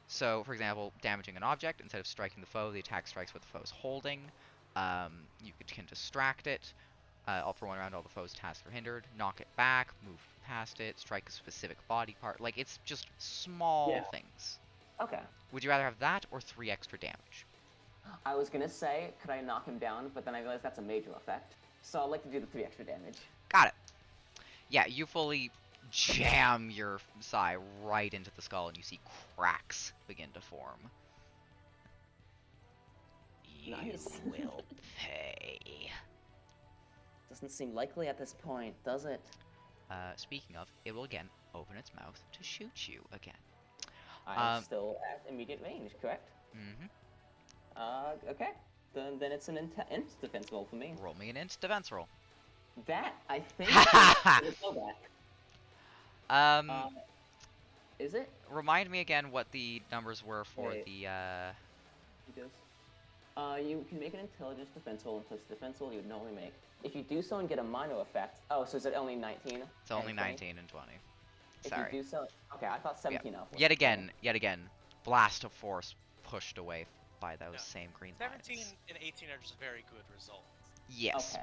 So, for example, damaging an object, instead of striking the foe, the attack strikes what the foe is holding. You can distract it. For 1 round, all the foes tasked are hindered. Knock it back, move past it, strike a specific body part. Like, it's just small things. Okay. Would you rather have that or 3 extra damage? I was gonna say, could I knock him down? But then I realized that's a major effect. So I'd like to do the 3 extra damage. Got it. Yeah, you fully jam your sai right into the skull and you see cracks begin to form. Nice. You will pay. Doesn't seem likely at this point, does it? Speaking of, it will again open its mouth to shoot you again. I'm still at immediate range, correct? Mm-hmm. Okay. Then it's an int defense roll for me. Roll me an int defense roll. That, I think, is go back. Is it? Remind me again what the numbers were for Wait. the, You can make an intelligence defense roll and plus defense roll you would normally make. If you do so and get a minor effect... Oh, so is it only 19? It's only 19 and 20. Sorry. If you do so... Okay, I thought 17 off. Yet again, blast of force pushed away by those same green 17 lines. and 18 are just very good results. Yes.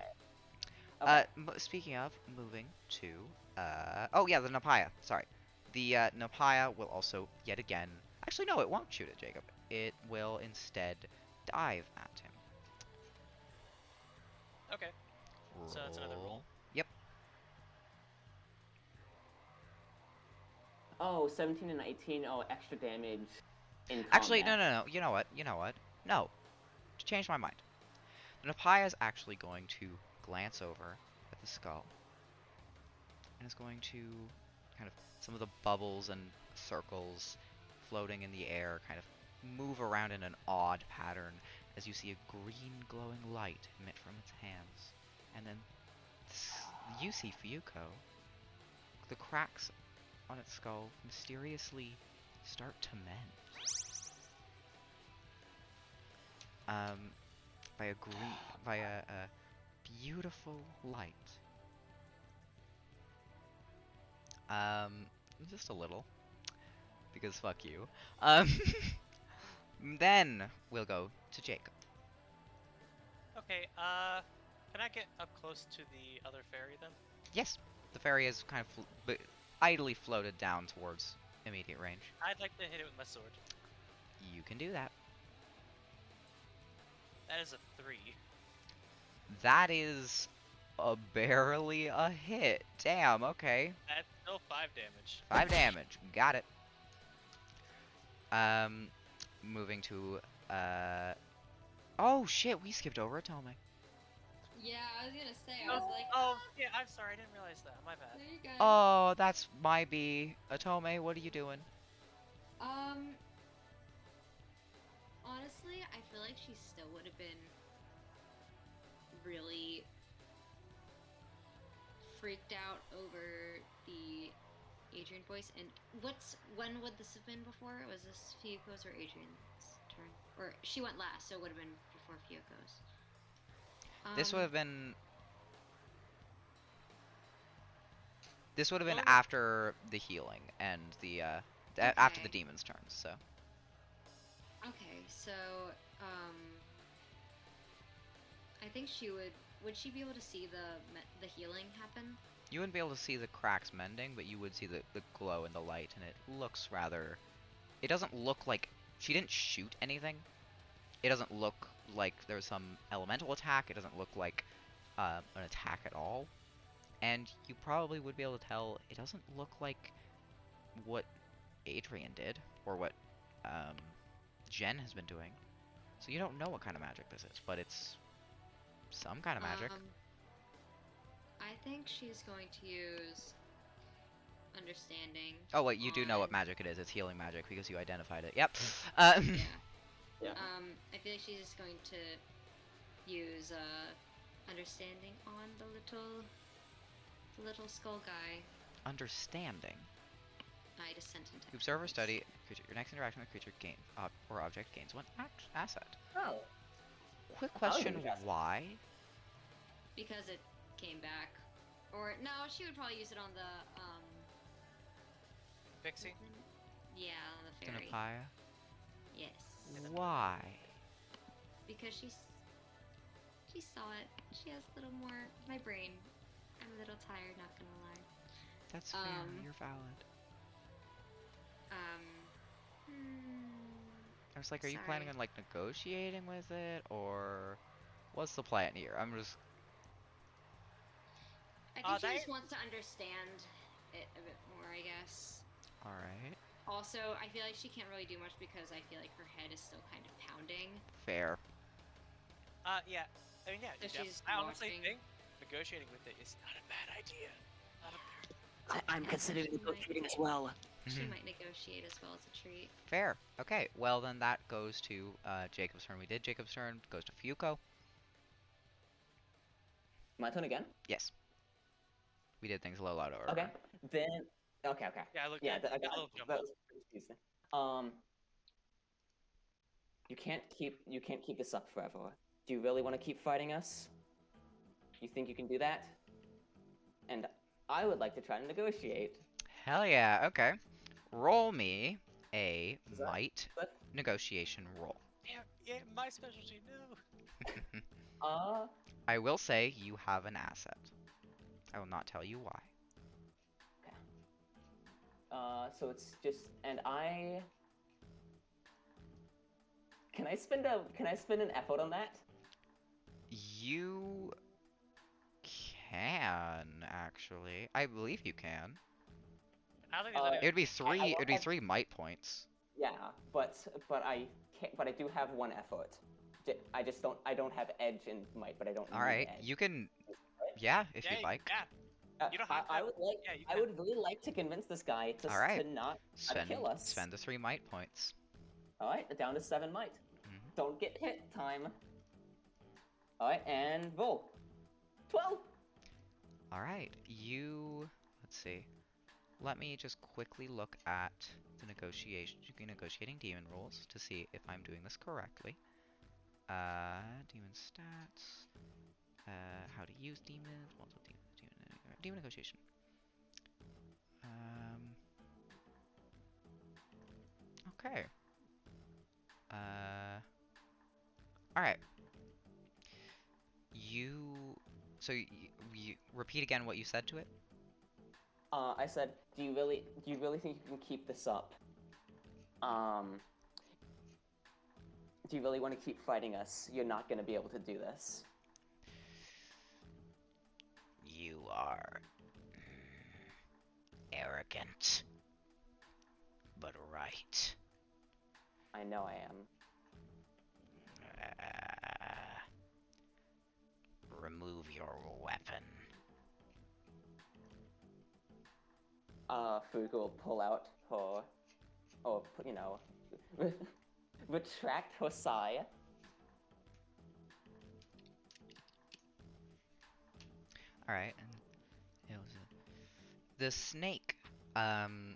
Okay. Speaking of, moving to, oh yeah, the Napaya, sorry. The, Napaya will also, yet again, actually no, it won't shoot at Jacob. It will instead dive at him. Okay. So that's another roll. Yep. Oh, 17 and 18, oh, extra damage in combat. Actually, no, you know what, no. To change my mind. The Napaya is actually going to glance over at the skull. And is going to kind of, some of the bubbles and circles floating in the air kind of move around in an odd pattern as you see a green glowing light emit from its hands. And then you see Fuyuko. The cracks on its skull mysteriously start to mend. By a beautiful light. Just a little. Because fuck you. Then we'll go to Jacob. Okay, can I get up close to the other fairy then? Yes, the fairy is kind of idly floated down towards immediate range. I'd like to hit it with my sword. You can do that. That is a 3. That is barely a hit. Damn, okay. That's still 5 damage. 5 damage. Got it. Moving to, oh shit, we skipped over Atome. Yeah, I was gonna say, I was like, Oh, yeah, I'm sorry, I didn't realize that. My bad. there you go. Oh, that's my B. Atome, what are you doing? Honestly, I feel like she still would have been really freaked out over the Adrian voice. And when would this have been before? Was this Fuyuko's or Adrian's turn? Or she went last, so it would have been before Fuyuko's. This would have been. This would have been Well- after the healing and the after the Okay. demon's turns. So Okay, so I think she would. Would she be able to see the healing happen? you wouldn't be able to see the cracks mending, but you would see the glow in the light, and it looks rather. It doesn't look like she didn't shoot anything. It doesn't look like there's some elemental attack. It doesn't look like an attack at all. And you probably would be able to tell it doesn't look like what Adrian did, or what Jen has been doing. So you don't know what kind of magic this is, but it's some kind of magic. I think she's going to use understanding. Oh wait, you do know what on- magic it is. It's healing magic because you identified it. Yep. Yeah. Yeah. I feel like she's just going to use understanding on the little skull guy. Understanding. I just sent him. You observe or study a creature. Your next interaction with a creature or object gains one asset. Oh. Quick How question: did you guess? why? Because it came back. Or no, she would probably use it on the Pixie? yeah, on the fairy. Ganapaya? Yes. Why? Because she saw it. She has a little more my brain. I'm a little tired, not gonna lie. That's fair. You're valid. I was like, are you planning Sorry. on like negotiating with it, or what's the plan here? I'm just. I think she That- just wants to understand it a bit more, I guess. All right. Also, I feel like she can't really do much because I feel like her head is still kind of pounding. Fair. Yeah. I mean, yeah. So Jeff, she's I honestly watching. think negotiating with it is not a bad idea. Not a bad. I'm considering She might- negotiating as well. She Mhm. might negotiate as well as a treat. Fair. Okay. Well, then that goes to Jacob's turn. We did Jacob's turn. Goes to Fuko. My turn again? Yes. We did things a little out of order. Okay. Then. Okay. Yeah, I looked Yeah, at I a got little that jumbled. was pretty confusing. You can't keep this up forever. Do you really want to keep fighting us? You think you can do that? And I would like to try to negotiate. Hell yeah. Okay. Roll me a Is that- might that- negotiation roll. Yeah, my specialty, no. I will say you have an asset. I will not tell you why. So it's just, and I. Can I spend an effort on that? You can actually. I believe you can. I don't think there's any. It would be three. won't It'd be have- 3 might points. Yeah, but I can't. But I do have one effort. I just don't. I don't have edge and might, but I don't. All need right. edge. You can. Yeah, if Yeah, you'd like. Yeah. You don't have I to- would like. yeah, you I can. would really like to convince this guy to, All right. to not Spend kill us. spend the 3 might points. All right, down to 7 might. Mhm. Don't get hit time. All right, and roll. 12. All right. Let's see. Let me just quickly look at the negotiating demon rules to see if I'm doing this correctly. Demon stats. How to use demons. Demon negotiation. Okay. All right. You repeat again what you said to it. I said, do you really think you can keep this up? Do you really want to keep fighting us? You're not going to be able to do this. You are arrogant, but right. I know I am. Remove your weapon. Fuku will pull out her, or retract her sigh. All right, and the snake, the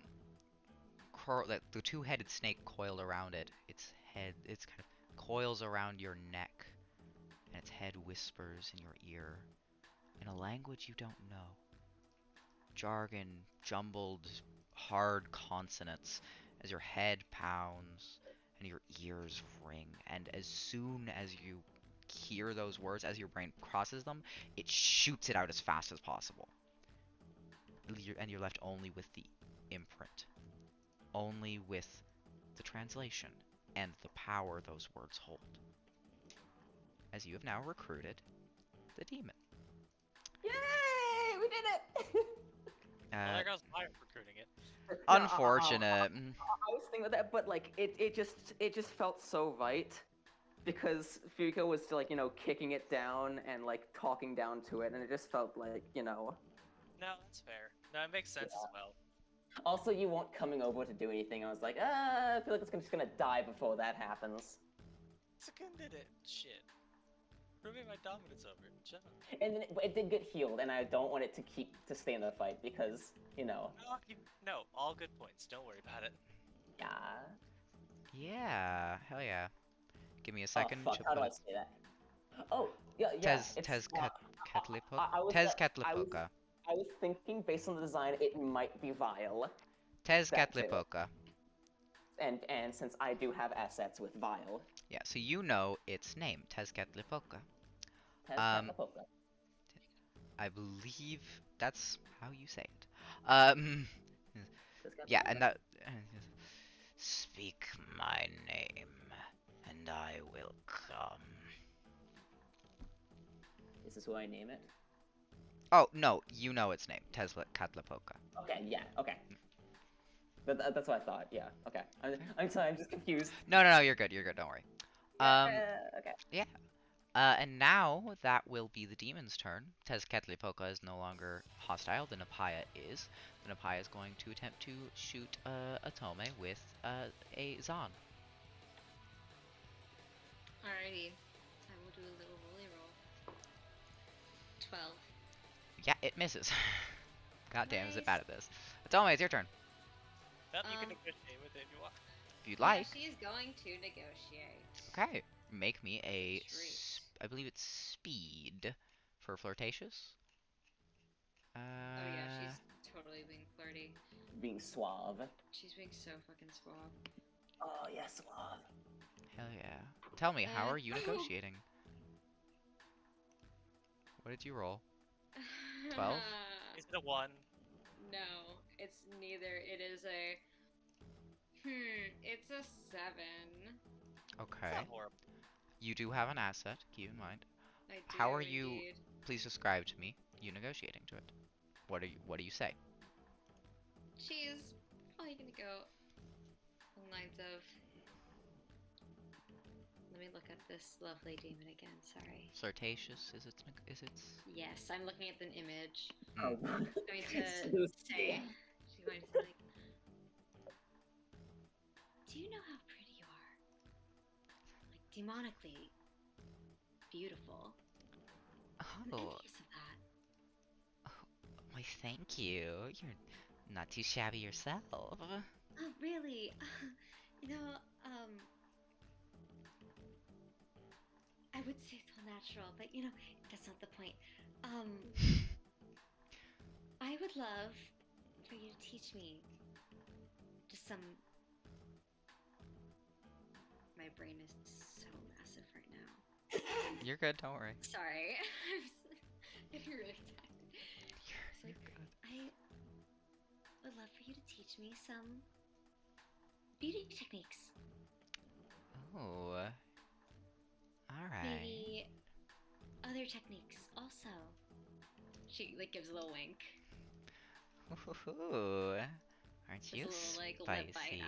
two-headed snake coiled around it. Its head, it's kind of coils around your neck, and its head whispers in your ear in a language you don't know. Jargon, jumbled, hard consonants as your head pounds and your ears ring. And as soon as you hear those words, as your brain crosses them, it shoots it out as fast as possible. And you're left only with the imprint, only with the translation and the power those words hold. As you have now recruited the demon. Yay! We did it! Well, there goes my recruiting it. Unfortunate. I was thinking about that, but like it just felt so right. because Fuko was still, like, kicking it down and, like, talking down to it, and it just felt like, No, that's fair. No, it makes sense as well. Also, you weren't coming over to do anything. I was like, I feel like it's just gonna die before that happens. Sakura did it. Shit. Proving my dominance over it. Shut up. And then it did get healed, and I don't want it to stay in the fight because, No, all good points. Don't worry about it. yeah. Yeah, hell yeah. Give me a Oh, second fuck, to how do put I it. say that? Oh, yeah, Tez it's, Ketlipoka. I was thinking, based on the design, it might be Vile. Tez That too. Ketlipoka. And since I do have assets with Vile, Yeah, so you know its name, Tez Ketlipoka. Tez Um, Ketlipoka. I believe that's how you say it. Tez Yeah, Ketlipoka. and that. Speak my name, and I will come. Is this who I name it? Oh, no, you know its name, Tez Ketlipoka. Okay, yeah, okay. That's what I thought, yeah, okay. I'm sorry, I'm just confused. No, you're good, don't worry. Okay. Yeah. And now that will be the demon's turn. Tezcatlipoca is no longer hostile. The Napaya is. The Napaya is going to attempt to shoot Atome with a Zon. Alrighty. I will do a little rolly roll. 12. Yeah, it misses. God damn, is it Nice. bad at this. Atome, it's your turn. Well, you can negotiate with it if you want. If you'd like. Yeah, she is going to negotiate. Okay. Make me a, Treat. I believe it's speed for flirtatious. Oh yeah, she's totally being flirty. Being suave. She's being so fucking suave. Oh, yeah, suave. Hell yeah. Tell me, how are you negotiating? What did you roll? 12? Is it a 1? No, it's neither. It is a. It's a 7. It's Okay. not horrible. You do have an asset, keep in mind. I do. How are you? Indeed. Please describe to me you negotiating to it. What do you say? She's probably gonna go on the lines of. Let me look at this lovely demon again. Sorry. Flirtatious is it? Yes, I'm looking at the image. Oh. I'm going to say. She's going to say like. Do you know how pretty you are? Like demonically beautiful. I'm Oh, envious of that. why thank you. You're not too shabby yourself. Oh, really? You know, I would say it's all natural, but that's not the point. I would love for you to teach me just some. My brain is so massive right now. You're good, don't worry. Sorry. I'm getting really tired. You're good. I would love for you to teach me some beauty techniques. Oh. Alright. Maybe other techniques also. She gives a little wink. Ooh. Aren't Just you a little lip bite. spicy?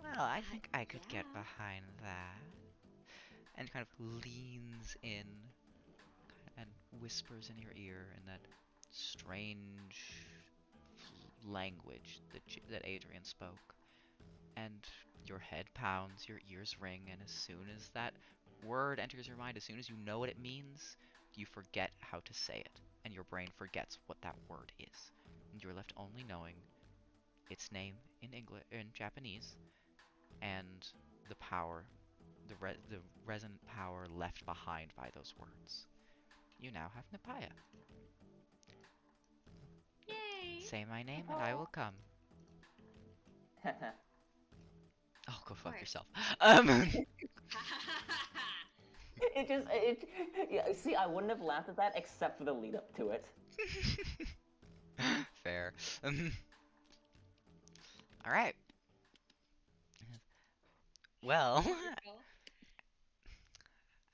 Well, I think I could get yeah. behind that. And kind of leans in and whispers in your ear in that strange language that Adrian spoke. And your head pounds, your ears ring, and as soon as that word enters your mind, as soon as you know what it means, you forget how to say it, and your brain forgets what that word is. And you're left only knowing its name in Japanese, and the power, the resonant power left behind by those words. You now have Napaya. Yay! Say my name and I will come. Oh, go fuck Alright. yourself. Yeah, see, I wouldn't have laughed at that except for the lead up to it. Fair. Alright. Well,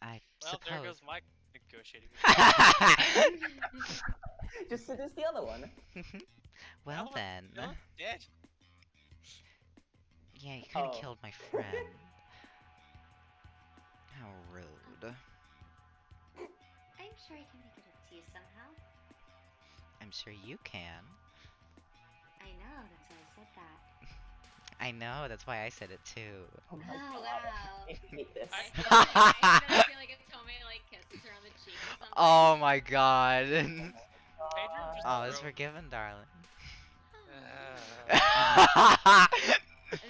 I Well, there suppose. goes my negotiating. Just seduce the other one. Well Otherwise, then. no, dead. Yeah, you kinda Oh. killed my friend. sure I can make it up to you somehow. I'm sure you can. I know, that's why I said that. I know, that's why I said it too. Oh my Oh, god. wow. I hate this. I feel like if Tomei like kisses her on the cheek or something. Oh my god. Adrian just Oh, it's wrote, forgiven, darling. And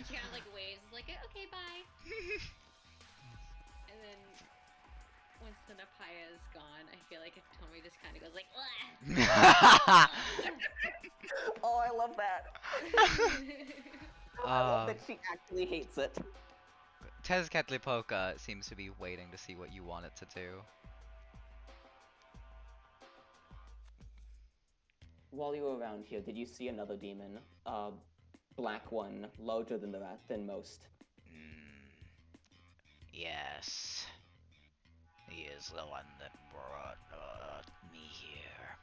she kind of like waves, like, okay, bye. And then once the Napaya is gone, I feel like if Tomei just kind of goes like, Oh, I love that. I love that she actually hates it. Tezcatlipoca seems to be waiting to see what you want it to do. While you were around here, did you see another demon? Black one, larger than most. Yes. He is the one that brought me here.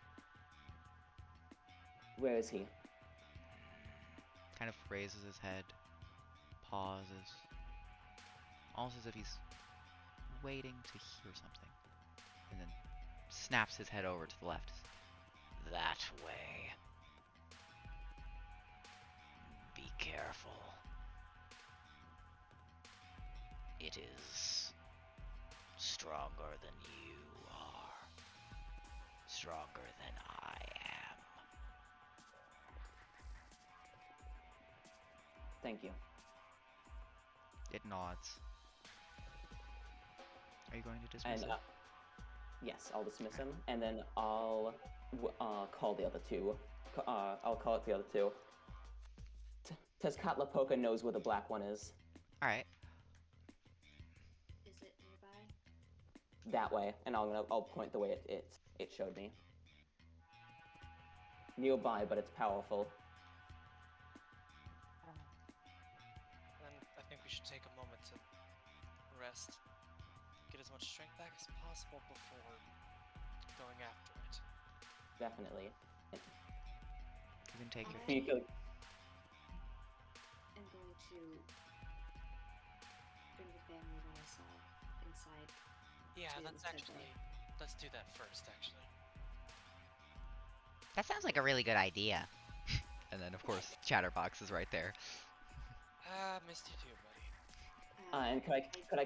Where is he? Kind of raises his head, pauses, almost as if he's waiting to hear something, and then snaps his head over to the left. That way. Be careful. It is stronger than you are. Stronger than I am. Thank you. It nods. Are you going to dismiss And it? yes, I'll dismiss him, and then I'll call the other two. I'll call it the other two. Tezcatlipoca knows where the black one is. Alright. is it nearby? That way, and I'll point the way it showed me. Nearby, but it's powerful. then I think we should take a moment to rest, get as much strength back as possible before going after it. Definitely. You can take your... Fiko, I'm going to bring the family that I saw inside. Yeah, To let's the actually, let's do that first, actually. That sounds like a really good idea. And then, of course, Chatterbox is right there. Ah, missed you too, buddy. and could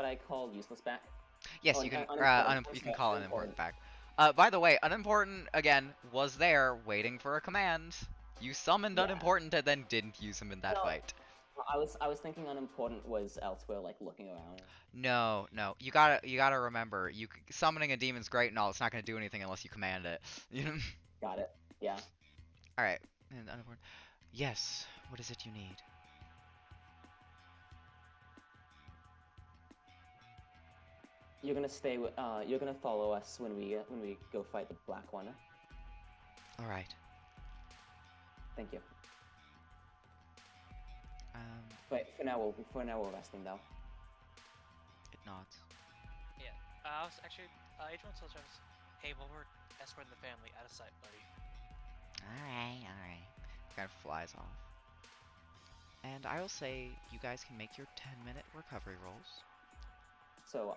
I call useless back? Yes, Oh, you can. unimportant. You can call unimportant back. By the way, unimportant again was there waiting for a command. You summoned Yeah. unimportant and then didn't use him in that No. fight. I was thinking unimportant was elsewhere, like looking around. No, no. You gotta remember. Summoning a demon's great and all. It's not gonna do anything unless you command it. You know. Got it. Yeah. All right. And unimportant. Yes. What is it you need? You're gonna stay with. You're gonna follow us when we go fight the black one. All right. Thank you. It But for now we're resting though. nods. I was actually, Adrian tells Travis, hey, well, we're escorting the family out of sight, buddy. All right. Kind of flies off. And I will say you guys can make your 10-minute recovery rolls. So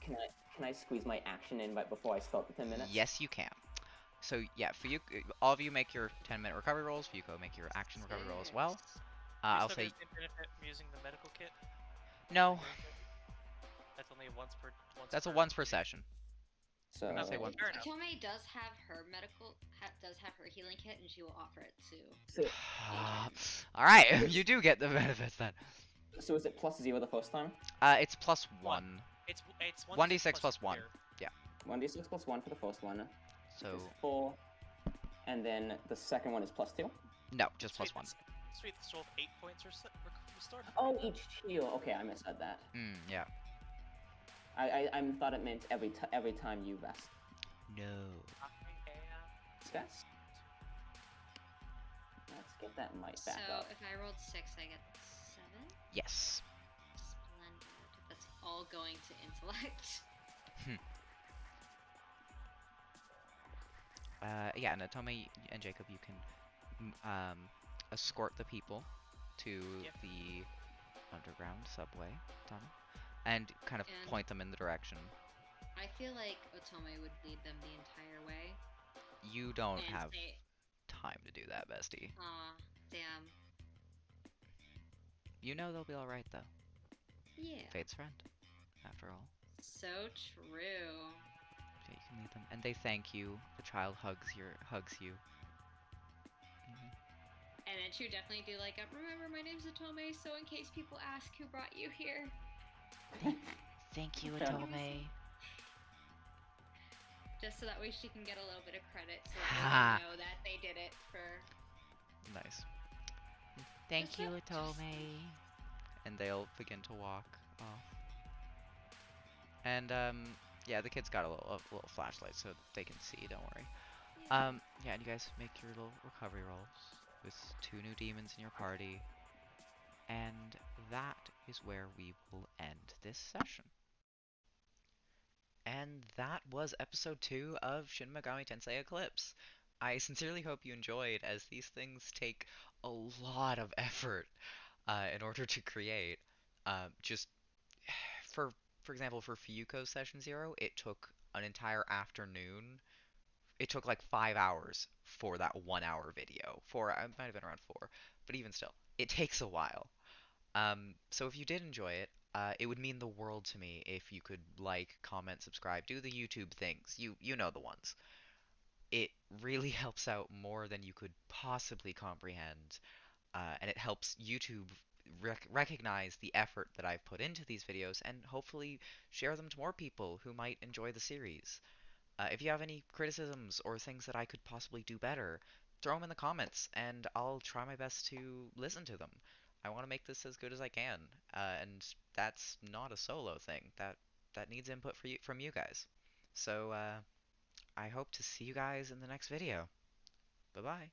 can I squeeze my action in right before I start the 10 minutes? Yes, you can. So yeah, for you, all of you make your 10-minute recovery rolls. Fuko, make your action recovery roll as well. I'll Still say get the same benefit from using the medical kit? no. That's only once per. That's a once per session. So I'll say once. Fair enough. Tomei does have her does have her healing kit, and she will offer it to. So, All right, you do get the benefits then. so is it +0 the first time? It's plus one. It's 1d6 plus 1. here. 1d6 + 1 for the first one. So Is 4, and then the second one is +2. no, just plus Sweet, 1. Sweet, this rolled 8 points restored. Oh, each heal. Okay, I misread that. Yeah. I thought it meant every time you rest. No. Yes. Let's get that mic back So up. if I rolled 6, I get 7. Yes. Splendid. That's all going to intellect. Yeah, and Atome and Jacob, you can escort the people to Yep. the underground subway tunnel and kind of And- point them in the direction. I feel like Otome would lead them the entire way You don't and have say, time to do that, bestie. "Aw, damn, You know they'll be alright, though. yeah, Fate's friend, after all. so true." Yeah, you can lead them. And they thank you. The child hugs you. Mhm. And then she would definitely do like, "Remember, my name's Otome, so in case people ask who brought you here." Thank you, Fair enough. Otome. Just so that way she can get a little bit of credit, so that way Ha! they know that they did it for Nice. the Thank you, self justice. Otome. And they'll begin to walk off. And yeah, the kids got a little flashlight so they can see. Don't worry. Yeah, and you guys make your little recovery rolls with 2 new demons in your party, and that is where we will end this session. And that was episode 2 of Shin Megami Tensei Eclipse. I sincerely hope you enjoyed, as these things take a lot of effort in order to create. Just for for example, for Fuyuko's Session Zero, it took an entire afternoon. It took like 5 hours for that 1 hour video. Four, it might have been around four, but even still, it takes a while. So if you did enjoy it, it would mean the world to me if you could like, comment, subscribe, do the YouTube things. You know the ones. It really helps out more than you could possibly comprehend, and it helps YouTube recognize the effort that I've put into these videos and hopefully share them to more people who might enjoy the series. If you have any criticisms or things that I could possibly do better, throw them in the comments and I'll try my best to listen to them. I want to make this as good as I can, and that's not a solo thing. That needs input from you guys. So I hope to see you guys in the next video. Bye bye.